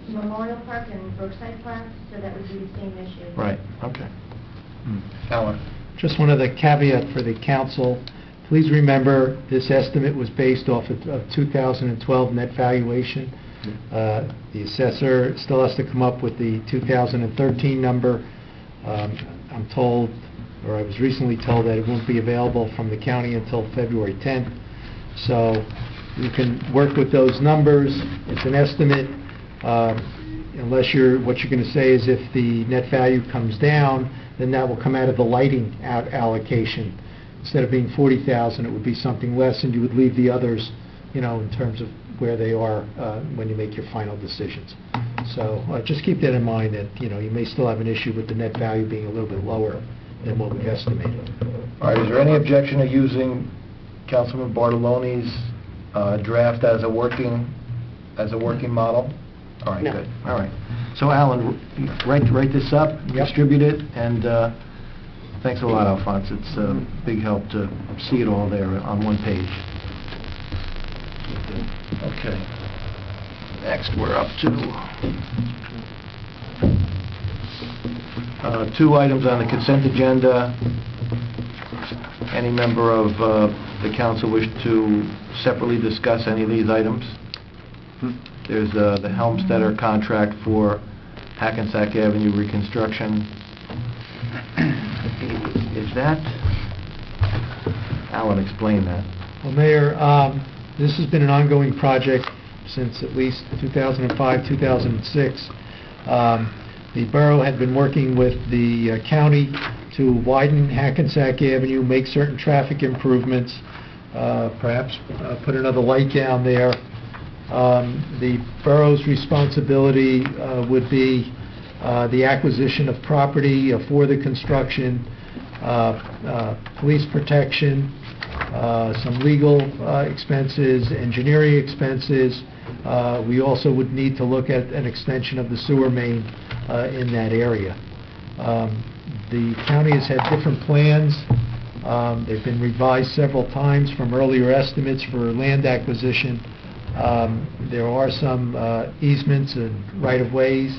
Speaker 2: Memorial Park and Brookside Park, so that would be the same issue.
Speaker 4: Right, okay. Alan?
Speaker 5: Just one other caveat for the council. Please remember, this estimate was based off of 2012 net valuation. The assessor still has to come up with the 2013 number. I'm told, or I was recently told, that it won't be available from the county until February 10th. So you can work with those numbers. It's an estimate. Unless what you're going to say is if the net value comes down, then that will come out of the lighting allocation. Instead of being 40,000, it would be something less, and you would leave the others, in terms of where they are when you make your final decisions. So just keep that in mind, that you may still have an issue with the net value being a little bit lower than what we've estimated.
Speaker 4: All right, is there any objection to using Councilman Bartolone's draft as a working model? All right,
Speaker 3: No.
Speaker 4: good. All right. So, Alan, write this up, distribute it, and thanks a lot, Alphonse. It's a big help to see it all there on one page. Okay. Next, we're up to 2 items on the consent agenda. Any member of the council wish to separately discuss any of these items? There's the Helmstetter contract for Hackensack Avenue reconstruction. Is that... Alan, explain that.
Speaker 5: Well, Mayor, this has been an ongoing project since at least 2005, 2006. The borough had been working with the county to widen Hackensack Avenue, make certain traffic improvements, perhaps put another light down there. The borough's responsibility would be the acquisition of property for the construction, police protection, some legal expenses, engineering expenses. We also would need to look at an extension of the sewer main in that area. The county has had different plans. They've been revised several times from earlier estimates for land acquisition. There are some easements and right-of-ways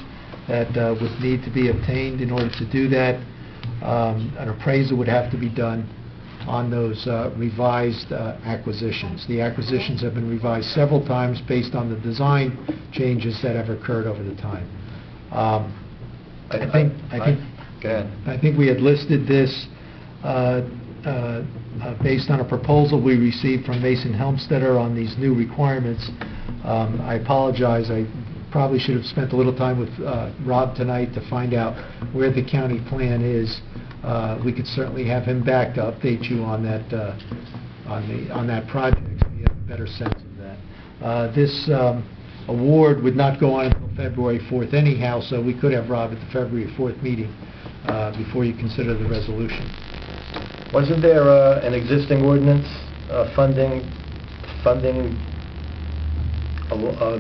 Speaker 5: that would need to be obtained in order to do that. An appraisal would have to be done on those revised acquisitions. The acquisitions have been revised several times based on the design changes that have occurred over the time.
Speaker 4: Go ahead.
Speaker 5: I think we had listed this based on a proposal we received from Mason Helmstetter on these new requirements. I apologize. I probably should have spent a little time with Rob tonight to find out where the county plan is. We could certainly have him back to update you on that on that project, so you have a better sense of that. This award would not go on until February 4th anyhow, so we could have Rob at the February 4th meeting before you consider the resolution.
Speaker 4: Wasn't there an existing ordinance funding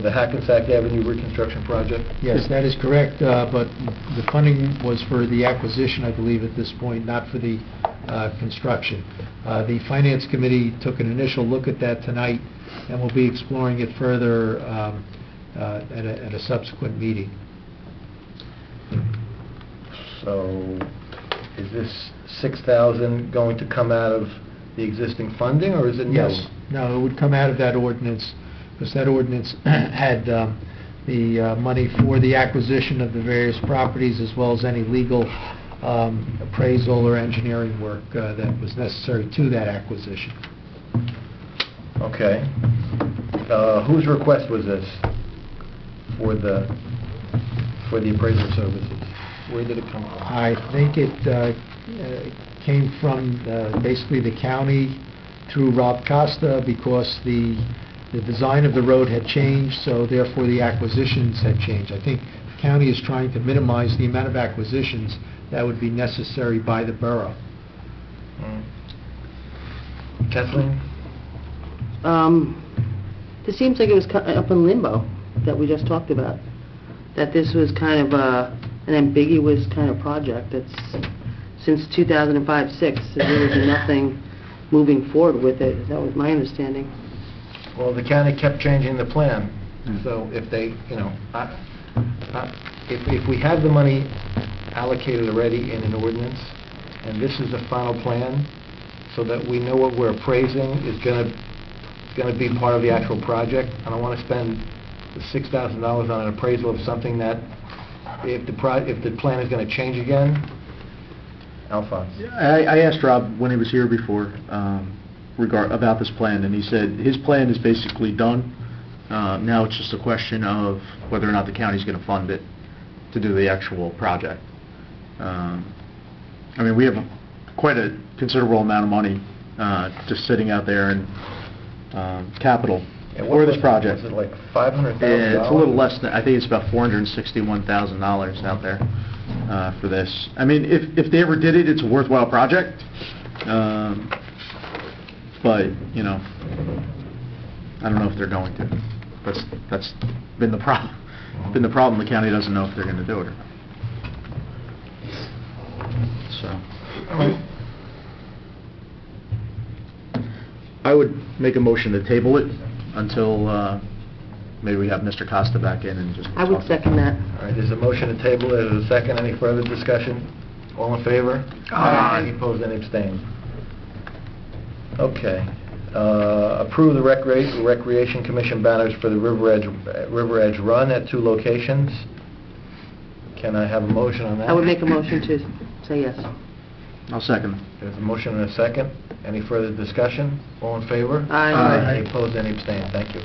Speaker 4: the Hackensack Avenue reconstruction project?
Speaker 5: Yes, that is correct, but the funding was for the acquisition, I believe, at this point, not for the construction. The Finance Committee took an initial look at that tonight, and we'll be exploring it further at a subsequent meeting.
Speaker 4: So, is this 6,000 going to come out of the existing funding, or is it new?
Speaker 5: Yes. No, it would come out of that ordinance, because that ordinance had the money for the acquisition of the various properties, as well as any legal appraisal or engineering work that was necessary to that acquisition.
Speaker 4: Okay. Whose request was this for the appraisal services? Where did it come from?
Speaker 5: I think it came from basically the county through Rob Costa, because the design of the road had changed, so therefore the acquisitions had changed. I think the county is trying to minimize the amount of acquisitions that would be necessary by the borough.
Speaker 4: Kathleen?
Speaker 3: It seems like it was up in limbo that we just talked about, that this was kind of an ambiguous kind of project that's since 2005-06, there really been nothing moving forward with it. That was my understanding.
Speaker 4: Well, the county kept changing the plan, so if they, if we have the money allocated already in an ordinance, and this is the final plan, so that we know what we're appraising is going to be part of the actual project. I don't want to spend the $6,000 on an appraisal of something that, if the plan is going to change again. Alphonse?
Speaker 7: I asked Rob when he was here before about this plan, and he said his plan is basically done. Now it's just a question of whether or not the county's going to fund it to do the actual project. I mean, we have quite a considerable amount of money just sitting out there in capital for this project.
Speaker 4: Was it like $500,000?
Speaker 7: It's a little less than, I think it's about $461,000 out there for this. I mean, if they ever did it, it's a worthwhile project. But, I don't know if they're going to. That's been the problem. The county doesn't know if they're going to do it or not. So, I would make a motion to table it until maybe we have Mr. Costa back in and just
Speaker 3: I would
Speaker 7: talk.
Speaker 3: second that.
Speaker 4: All right, there's a motion to table. There's a second. Any further discussion? All in favor?
Speaker 1: Aye.
Speaker 4: Any opposed, any abstained? Okay. Approve the Recreation Commission banners for the River Edge Run at 2 locations. Can I have a motion on that?
Speaker 3: I would make a motion to say yes.
Speaker 7: I'll second.
Speaker 4: There's a motion and a second. Any further discussion? All in favor?
Speaker 3: Aye.
Speaker 4: Any opposed, any abstained? Thank you.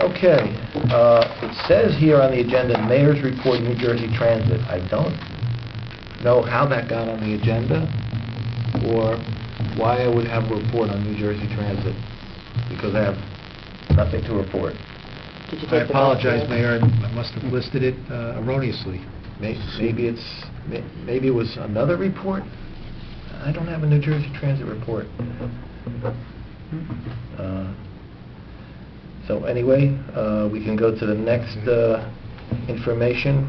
Speaker 4: Okay. It says here on the agenda, Mayor's Report, New Jersey Transit. I don't know how that got on the agenda, or why I would have a report on New Jersey Transit, because I have nothing to report.
Speaker 3: Did you
Speaker 5: I
Speaker 3: take the
Speaker 5: apologize,
Speaker 3: vote?
Speaker 5: Mayor, I must have listed it erroneously.
Speaker 4: Maybe it was another report? I don't have a New Jersey Transit report. So anyway, we can go to the next information,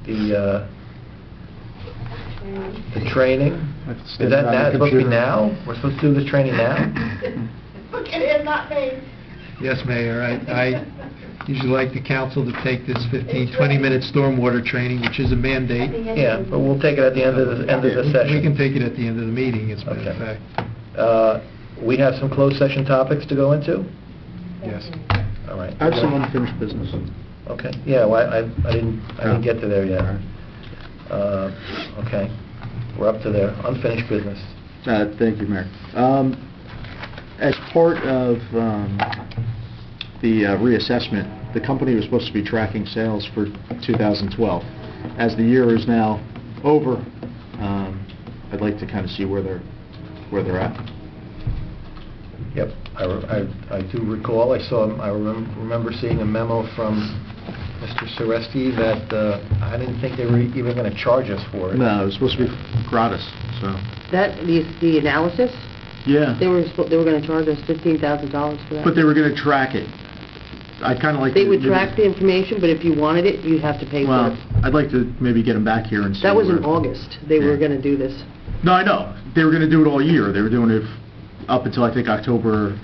Speaker 4: the training. Is that supposed to be now? We're supposed to do this training now?
Speaker 2: Look at it, not me.
Speaker 5: Yes, Mayor, I usually like the council to take this 15-20-minute stormwater training, which is a mandate.
Speaker 4: Yeah, but we'll take it at the end of the session.
Speaker 5: We can take it at the end of the meeting, as a matter of
Speaker 4: Okay.
Speaker 5: fact.
Speaker 4: We have some closed session topics to go into?
Speaker 5: Yes.
Speaker 4: All right.
Speaker 7: I have some unfinished business.
Speaker 4: Okay, yeah, well, I didn't get to there yet. Okay, we're up to there, unfinished business.
Speaker 7: Thank you, Mayor. As part of the reassessment, the company was supposed to be tracking sales for 2012. As the year is now over, I'd like to kind of see where they're at.
Speaker 4: Yep, I do recall, I remember seeing a memo from Mr. Soresti that I didn't think they were even going to charge us for it.
Speaker 7: No, it was supposed to be gratis, so.
Speaker 3: That, the analysis,
Speaker 7: Yeah.
Speaker 3: they were going to charge us $15,000 for that.
Speaker 7: But they were going to track it. I'd kind of like to...
Speaker 3: They would track the information, but if you wanted it, you'd have to pay for
Speaker 7: Well,
Speaker 3: it.
Speaker 7: I'd like to maybe get them back here and see
Speaker 3: That was in
Speaker 7: where-
Speaker 3: August, they were
Speaker 7: Yeah.
Speaker 3: going to do this.
Speaker 7: No, I know. They were going to do it all year. They were doing it up until, I think, October,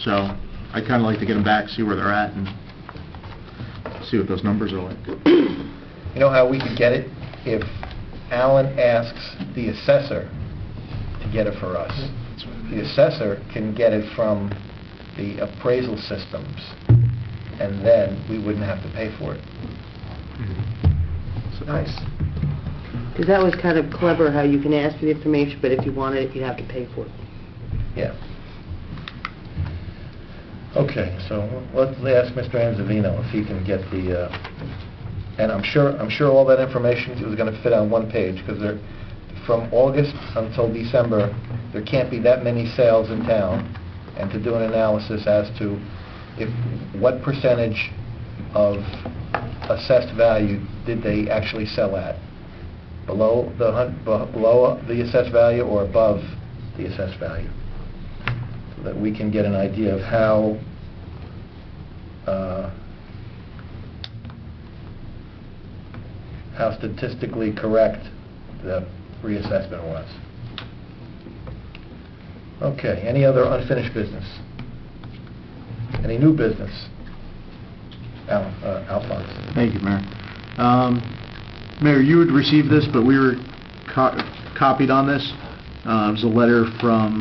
Speaker 7: so I'd kind of like to get them back, see where they're at, and see what those numbers are like.
Speaker 4: You know how we could get it? If Alan asks the assessor to get it for us. The assessor can get it from the appraisal systems, and then we wouldn't have to pay for it.
Speaker 5: Nice.
Speaker 3: Because that was kind of clever, how you can ask for the information, but if you wanted it, you'd have to pay for it.
Speaker 4: Yeah. Okay, so let's ask Mr. Anzavino if he can get the, and I'm sure all that information is going to fit on one page, because from August until December, there can't be that many sales in town, and to do an analysis as to what percentage of assessed value did they actually sell at? Below the assessed value or above the assessed value? So that we can get an idea of how statistically correct the reassessment was. Okay, any other unfinished business? Any new business? Alphonse.
Speaker 7: Thank you, Mayor. Mayor, you had received this, but we were copied on this. It was a letter from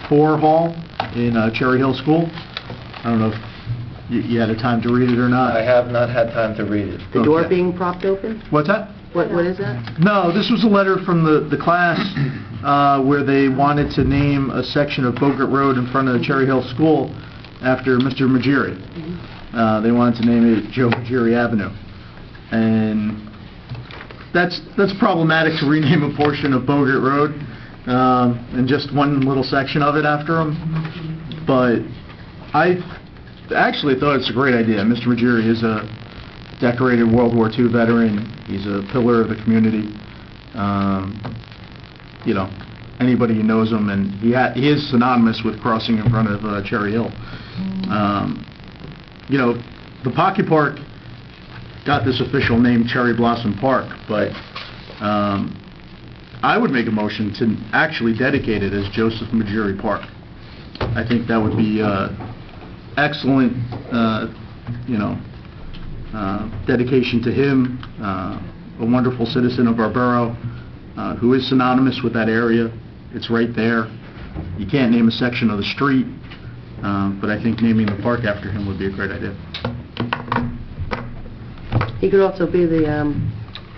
Speaker 7: Four Hall in Cherry Hill School. I don't know if you had a time to read it or not.
Speaker 4: I have not had time to read it.
Speaker 3: The door
Speaker 7: Okay.
Speaker 3: being propped open?
Speaker 7: What's that?
Speaker 3: What is that?
Speaker 7: No, this was a letter from the class where they wanted to name a section of Bogart Road in front of the Cherry Hill School after Mr. Magiri. They wanted to name it Joe Magiri Avenue. And that's problematic to rename a portion of Bogart Road and just one little section of it after him. But I actually thought it's a great idea. Mr. Magiri is a decorated World War II veteran. He's a pillar of the community. You know, anybody who knows him, and he is synonymous with crossing in front of Cherry Hill. You know, the Pocket Park got this official name Cherry Blossom Park, but I would make a motion to actually dedicate it as Joseph Magiri Park. I think that would be excellent, you know, dedication to him, a wonderful citizen of our borough, who is synonymous with that area. It's right there. You can't name a section of the street, but I think naming the park after him would be a great idea.
Speaker 3: He could also be the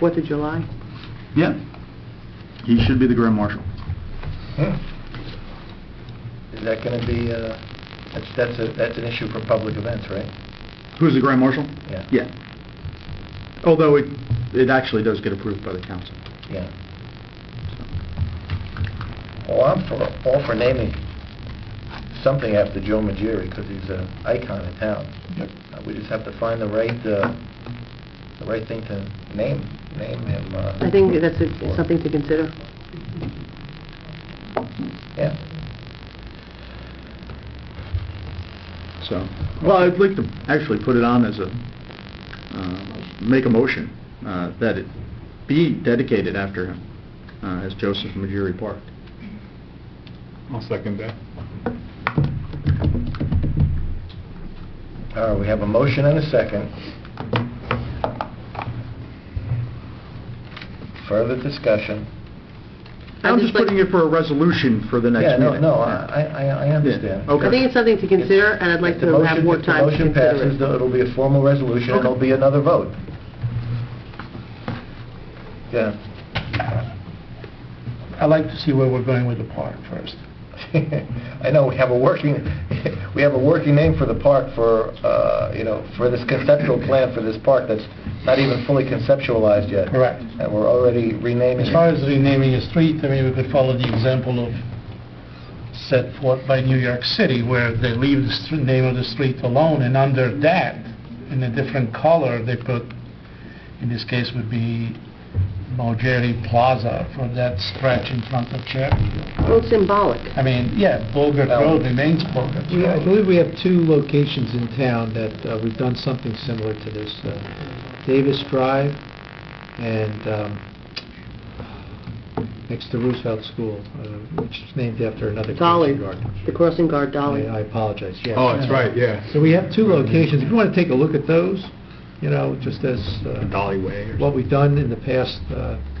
Speaker 3: 4th of July.
Speaker 7: Yeah. He should be the Grand Marshal.
Speaker 4: Is that going to be, that's an issue for public events, right?
Speaker 7: Who's the Grand Marshal?
Speaker 4: Yeah.
Speaker 7: Yeah. Although it actually does get approved by the council.
Speaker 4: Yeah. Well, I'm all for naming something after Joe Magiri, because he's an icon in town.
Speaker 7: Yep.
Speaker 4: We just have to find the right thing to name him.
Speaker 3: I think that's something to consider.
Speaker 4: Yeah.
Speaker 7: So, well, I'd like to actually put it on as a, make a motion that it be dedicated after him as Joseph Magiri Park.
Speaker 8: I'll second that.
Speaker 4: All right, we have a motion and a second. Further discussion.
Speaker 7: I'm just putting it for a resolution for the next
Speaker 4: Yeah,
Speaker 7: meeting.
Speaker 4: I understand.
Speaker 7: Yeah, okay.
Speaker 3: I think it's something to consider, and I'd like
Speaker 4: If the
Speaker 3: to have
Speaker 4: motion-
Speaker 3: more time to
Speaker 4: If the motion
Speaker 3: consider
Speaker 4: passes,
Speaker 3: it.
Speaker 4: it'll be a formal resolution, and
Speaker 7: Okay.
Speaker 4: there'll be another vote. Yeah.
Speaker 9: I'd like to see where we're going with the park first.
Speaker 4: I know we have a working name for the park for, you know, for this conceptual plan for this park that's not even fully conceptualized yet.
Speaker 9: Correct.
Speaker 4: And we're already renaming
Speaker 9: As far
Speaker 4: it.
Speaker 9: as renaming a street, I mean, we could follow the example of set forth by New York City, where they leave the name of the street alone, and under that, in a different color, they put, in this case would be Magiri Plaza for that stretch in front of Cherry Hill.
Speaker 3: Well, it's symbolic.
Speaker 9: I mean, yeah, Bogart
Speaker 4: No.
Speaker 9: Road remains Bogart
Speaker 5: I
Speaker 9: Road.
Speaker 5: believe we have two locations in town that we've done something similar to this. Davis Drive and next to Roosevelt School, which is named after another
Speaker 3: Dolly,
Speaker 5: crossing guard.
Speaker 3: the crossing guard Dolly.
Speaker 5: I apologize, yes.
Speaker 8: Oh, that's right, yeah.
Speaker 5: So we have two locations. If you want to take a look at those, you know, just as
Speaker 8: Dolly Way or
Speaker 5: what we've done in the past,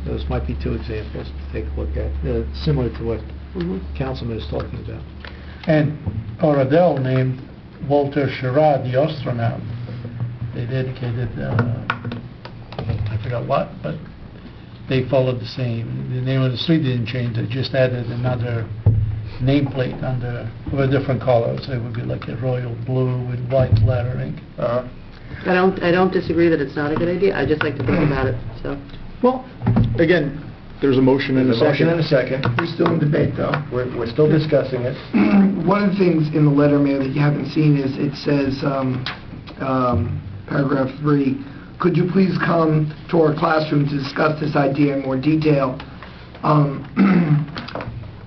Speaker 5: those might be two examples to take a look at, similar to what
Speaker 3: Mhm.
Speaker 5: Councilman is talking about.
Speaker 9: And Oradell named Walter Sherrod the astronaut. They dedicated, I forgot what, but they followed the same. The name of the street didn't change, they just added another nameplate under, with different colors. It would be like a royal blue with white lettering.
Speaker 4: Uh-huh.
Speaker 3: I don't disagree that it's not a good idea, I just like to think about it, so.
Speaker 7: Well, again, there's a motion and a
Speaker 4: There's a motion and a
Speaker 7: second.
Speaker 4: second.
Speaker 1: We're still in debate, though.
Speaker 4: We're still discussing it.
Speaker 1: One of the things in the letter, Mayor, that you haven't seen is it says, paragraph 3, could you please come to our classroom to discuss this idea in more detail?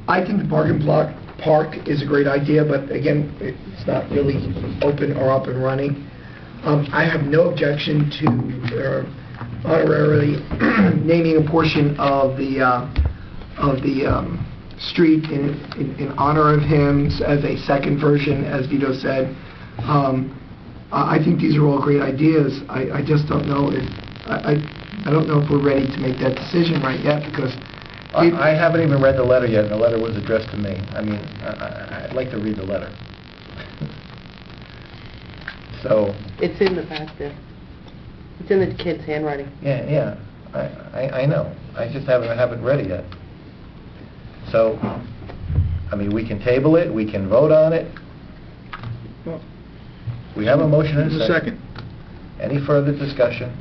Speaker 1: I think the park is a great idea, but again, it's not really open or up and running. I have no objection to honorarily naming a portion of the street in honor of him as a second version, as Vito said. I think these are all great ideas. I just don't know if I don't know if we're ready to make that decision right yet, because
Speaker 4: I haven't even read the letter yet, and the letter was addressed to me. I mean, I'd like to read the letter. So...
Speaker 3: It's in the back there. It's in the kid's handwriting.
Speaker 4: Yeah, I know. I just haven't read it yet. So, I mean, we can table it, we can vote on it. We have a motion and a second. Any further discussion?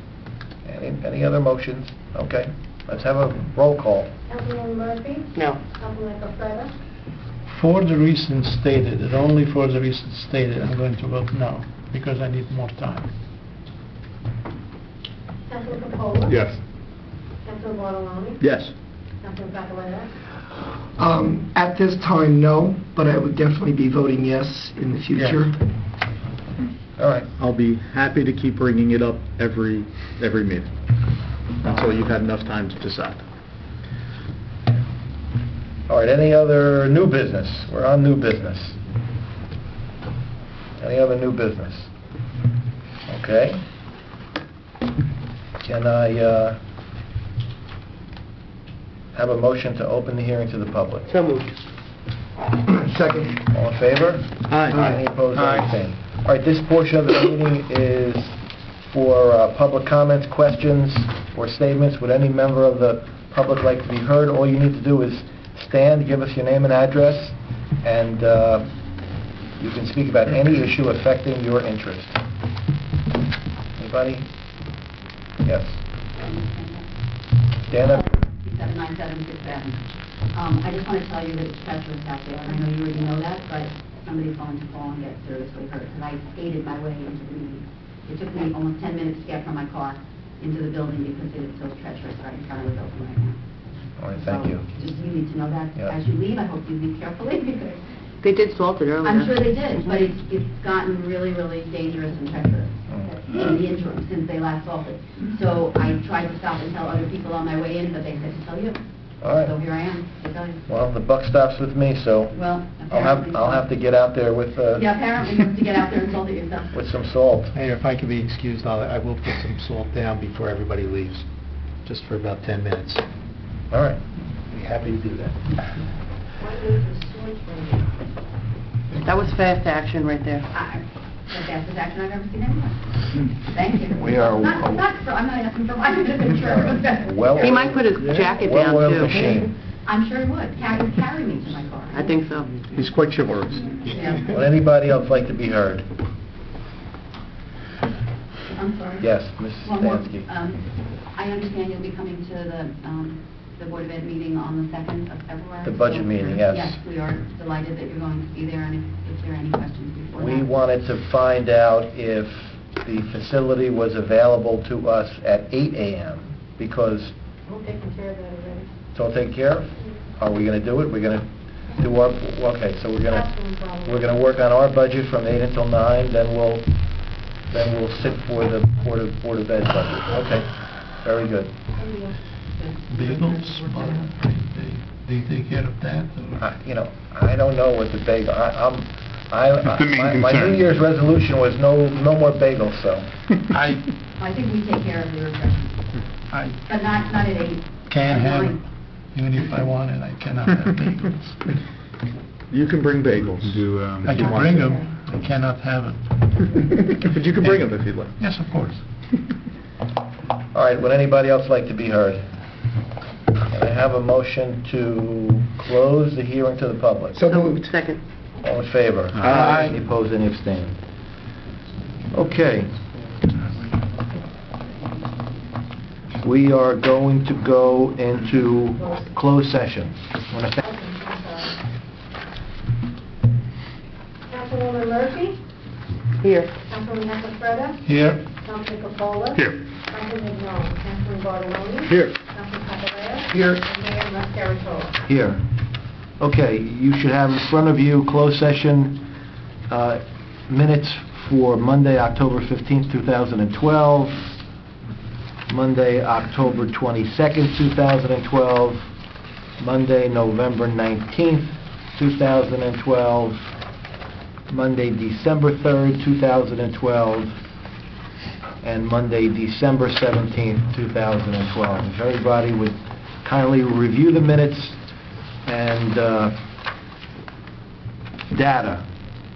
Speaker 4: Any other motions? Okay, let's have a roll call.
Speaker 2: Councilman Murphy?
Speaker 3: No.
Speaker 2: Councilman Capretta?
Speaker 9: For the reasons stated, and only for the reasons stated, I'm going to vote no, because I need more time.
Speaker 2: Councilman Capola?
Speaker 8: Yes.
Speaker 2: Councilman Bartoloni?
Speaker 7: Yes.
Speaker 2: Councilman Capola?
Speaker 1: at this time, no, but I would definitely be voting yes in the future.
Speaker 4: All right.
Speaker 7: I'll be happy to keep bringing it up every meeting until you've had enough time to decide.
Speaker 4: All right, any other new business? We're on new business. Any other new business? Okay. Can I have a motion to open the hearing to the public?
Speaker 3: So moved.
Speaker 1: Second.
Speaker 4: All in favor?
Speaker 7: Aye.
Speaker 4: Any opposed, anything? All right, this portion of the meeting is for public comments, questions, or statements. Would any member of the public like to be heard? All you need to do is stand, give us your name and address, and you can speak about any issue affecting your interest. Anybody? Yes. Stand up.
Speaker 10: 979767. I just want to tell you that it's treacherous out there. I know you already know that, but somebody's going to fall and get seriously hurt. And I skated my way into the meeting. It took me almost 10 minutes to get from my car into the building because it was so treacherous right in front of the building right now.
Speaker 4: All right, thank you.
Speaker 10: Just you need to know that
Speaker 4: Yeah.
Speaker 10: as you leave. I hope you leave carefully because
Speaker 3: They did salt it earlier.
Speaker 10: I'm sure they did, but it's gotten really, really dangerous and treacherous in the interim since they last salted. So I tried to stop and tell other people on my way in, but they said to tell you.
Speaker 4: All right.
Speaker 10: So here I am to tell you.
Speaker 4: Well, the buck stops with me, so
Speaker 10: Well,
Speaker 4: I'll have to get out there with
Speaker 10: Yeah, apparently you have to get out there and salt it yourself.
Speaker 4: with some salt.
Speaker 5: Mayor, if I can be excused, I will put some salt down before everybody leaves, just for about 10 minutes.
Speaker 4: All right.
Speaker 5: Be happy to do that.
Speaker 3: That was fast action right there.
Speaker 10: The fastest action I've ever seen anywhere. Thank you.
Speaker 4: We are-
Speaker 10: I'm not asking for my insurance.
Speaker 4: Well-
Speaker 3: He might put his jacket down,
Speaker 4: Well-oiled
Speaker 3: too.
Speaker 4: machine.
Speaker 10: I'm sure he would. Carry me to my car.
Speaker 3: I think so.
Speaker 7: He's quite chivalrous.
Speaker 10: Yeah.
Speaker 4: Would anybody else like to be heard?
Speaker 10: I'm sorry.
Speaker 4: Yes, Mrs.
Speaker 10: One more.
Speaker 4: Stansky.
Speaker 10: I understand you'll be coming to the Board of Ed meeting on the 2nd of February.
Speaker 4: The budget
Speaker 10: So
Speaker 4: meeting,
Speaker 10: we're-
Speaker 4: yes.
Speaker 10: Yes, we are delighted that you're going to be there, and if there are any questions before that.
Speaker 4: We wanted to find out if the facility was available to us at 8 a.m. because
Speaker 2: We're taking care of that already.
Speaker 4: it's all taken care of. Are we going to do it? We're going to do our, okay, so we're going to work on our budget from 8 until 9, then we'll sit for the Board of Ed budget. Okay, very good.
Speaker 9: Bagels, they take care of that? or-
Speaker 4: I don't know what the bagel,
Speaker 8: That's the main
Speaker 4: my New
Speaker 8: concern.
Speaker 4: Year's resolution was no more bagels, so.
Speaker 9: I
Speaker 10: I think we take care of your refreshments, but not at 8.
Speaker 9: can't
Speaker 10: At
Speaker 9: have,
Speaker 10: 9.
Speaker 9: even if I wanted, I cannot have bagels.
Speaker 7: You can bring bagels.
Speaker 8: Do,
Speaker 9: I can bring them, I cannot have it.
Speaker 7: But you can bring them if you'd like.
Speaker 9: Yes, of course.
Speaker 4: All right, would anybody else like to be heard? Can I have a motion to close the hearing to the public.
Speaker 1: So moved.
Speaker 3: Second.
Speaker 4: All in favor?
Speaker 7: Aye.
Speaker 4: Any opposed, any abstained? Okay. We are going to go into closed session. Wanna thank-
Speaker 2: Councilwoman Murphy?
Speaker 3: Here.
Speaker 2: Councilman Estrada?
Speaker 9: Here.
Speaker 2: Councilman Capola?
Speaker 7: Here.
Speaker 2: Councilman Ignon? Councilman Bartoloni?
Speaker 7: Here.
Speaker 2: Councilman Papaleo?
Speaker 1: Here.
Speaker 2: And Mayor Mascarotola?
Speaker 4: Here. Okay, you should have in front of you closed session minutes for Monday, October 15th, 2012, Monday, October 22nd, 2012, Monday, November 19th, 2012, Monday, December 3rd, 2012, and Monday, December 17th, 2012. If everybody would kindly review the minutes and data.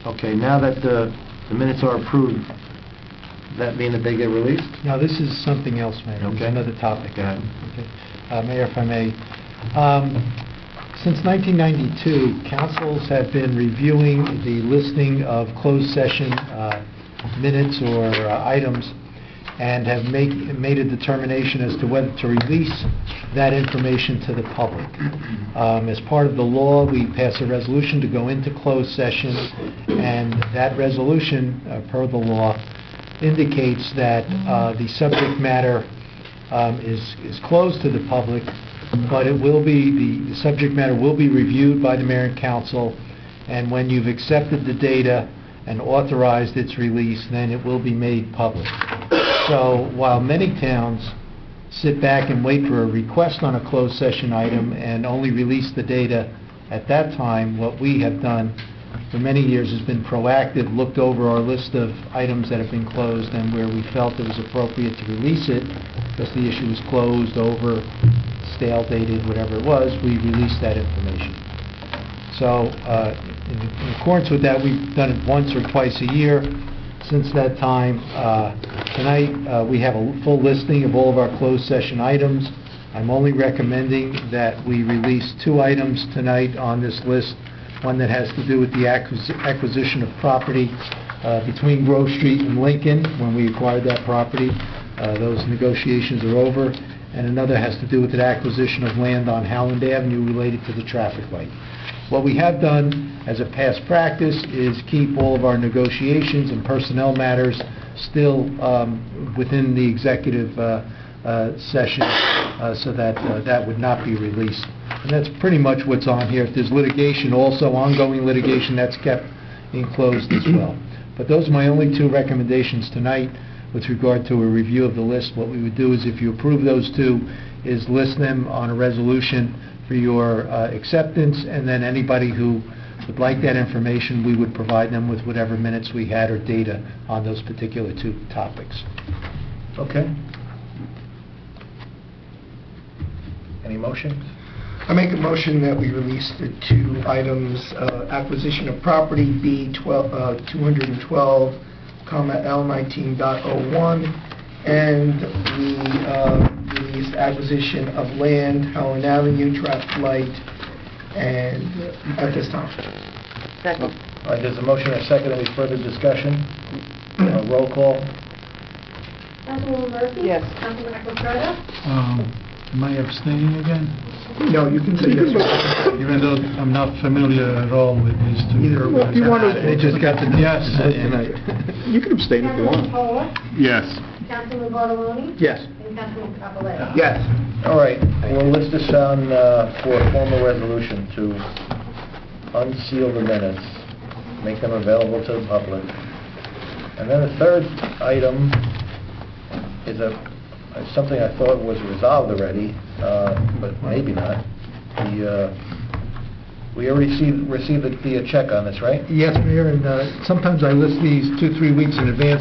Speaker 4: Okay, now that the minutes are approved, does that mean that they get released?
Speaker 5: Now, this is something else, Mayor. This is
Speaker 4: Okay.
Speaker 5: another topic.
Speaker 4: Go ahead.
Speaker 5: Okay. Mayor, if I may, since 1992, councils have been reviewing the listing of closed session minutes or items and have made a determination as to whether to release that information to the public. As part of the law, we pass a resolution to go into closed session, and that resolution, per the law, indicates that the subject matter is closed to the public, but it will be, the subject matter will be reviewed by the mayor and council, and when you've accepted the data and authorized its release, then it will be made public. So while many towns sit back and wait for a request on a closed session item and only release the data at that time, what we have done for many years has been proactive, looked over our list of items that have been closed, and where we felt it was appropriate to release it, because the issue was closed, over, stale, dated, whatever it was, we released that information. So in accordance with that, we've done it once or twice a year. Since that time, tonight we have a full listing of all of our closed session items. I'm only recommending that we release 2 items tonight on this list. One that has to do with the acquisition of property between Grove Street and Lincoln, when we acquired that property. Those negotiations are over. And another has to do with the acquisition of land on Howland Avenue related to the traffic light. What we have done as a past practice is keep all of our negotiations and personnel matters still within the executive session so that that would not be released. And that's pretty much what's on here. If there's litigation, also ongoing litigation, that's kept enclosed as well. But those are my only 2 recommendations tonight with regard to a review of the list. What we would do is, if you approve those 2, is list them on a resolution for your acceptance, and then anybody who would like that information, we would provide them with whatever minutes we had or data on those particular 2 topics.
Speaker 4: Okay. Any motions?
Speaker 1: I make a motion that we release the 2 items, acquisition of property B212, L19.01, and the release acquisition of land, Howland Avenue, traffic light, and at this time.
Speaker 3: Second.
Speaker 4: All right, there's a motion and a second. Any further discussion? Roll call.
Speaker 2: Councilwoman Murphy?
Speaker 3: Yes.
Speaker 2: Councilman Estrada?
Speaker 9: Am I abstaining again?
Speaker 1: No, you can say yes.
Speaker 9: Even though I'm not familiar at all with these 2.
Speaker 1: Either way.
Speaker 5: If you want to, they just got to
Speaker 9: Yes.
Speaker 5: tonight.
Speaker 7: You can abstain if you
Speaker 2: Councilman
Speaker 7: want.
Speaker 2: Capola?
Speaker 7: Yes.
Speaker 2: Councilman Bartoloni?
Speaker 1: Yes.
Speaker 2: And Councilman Papaleo?
Speaker 1: Yes.
Speaker 4: All right, we'll list this on for a formal resolution to unseal the minutes, make them available to the public. And then the third item is something I thought was resolved already, but maybe not. We received the check on this, right?
Speaker 5: Yes, Mayor, and sometimes I list these 2-3 weeks in advance.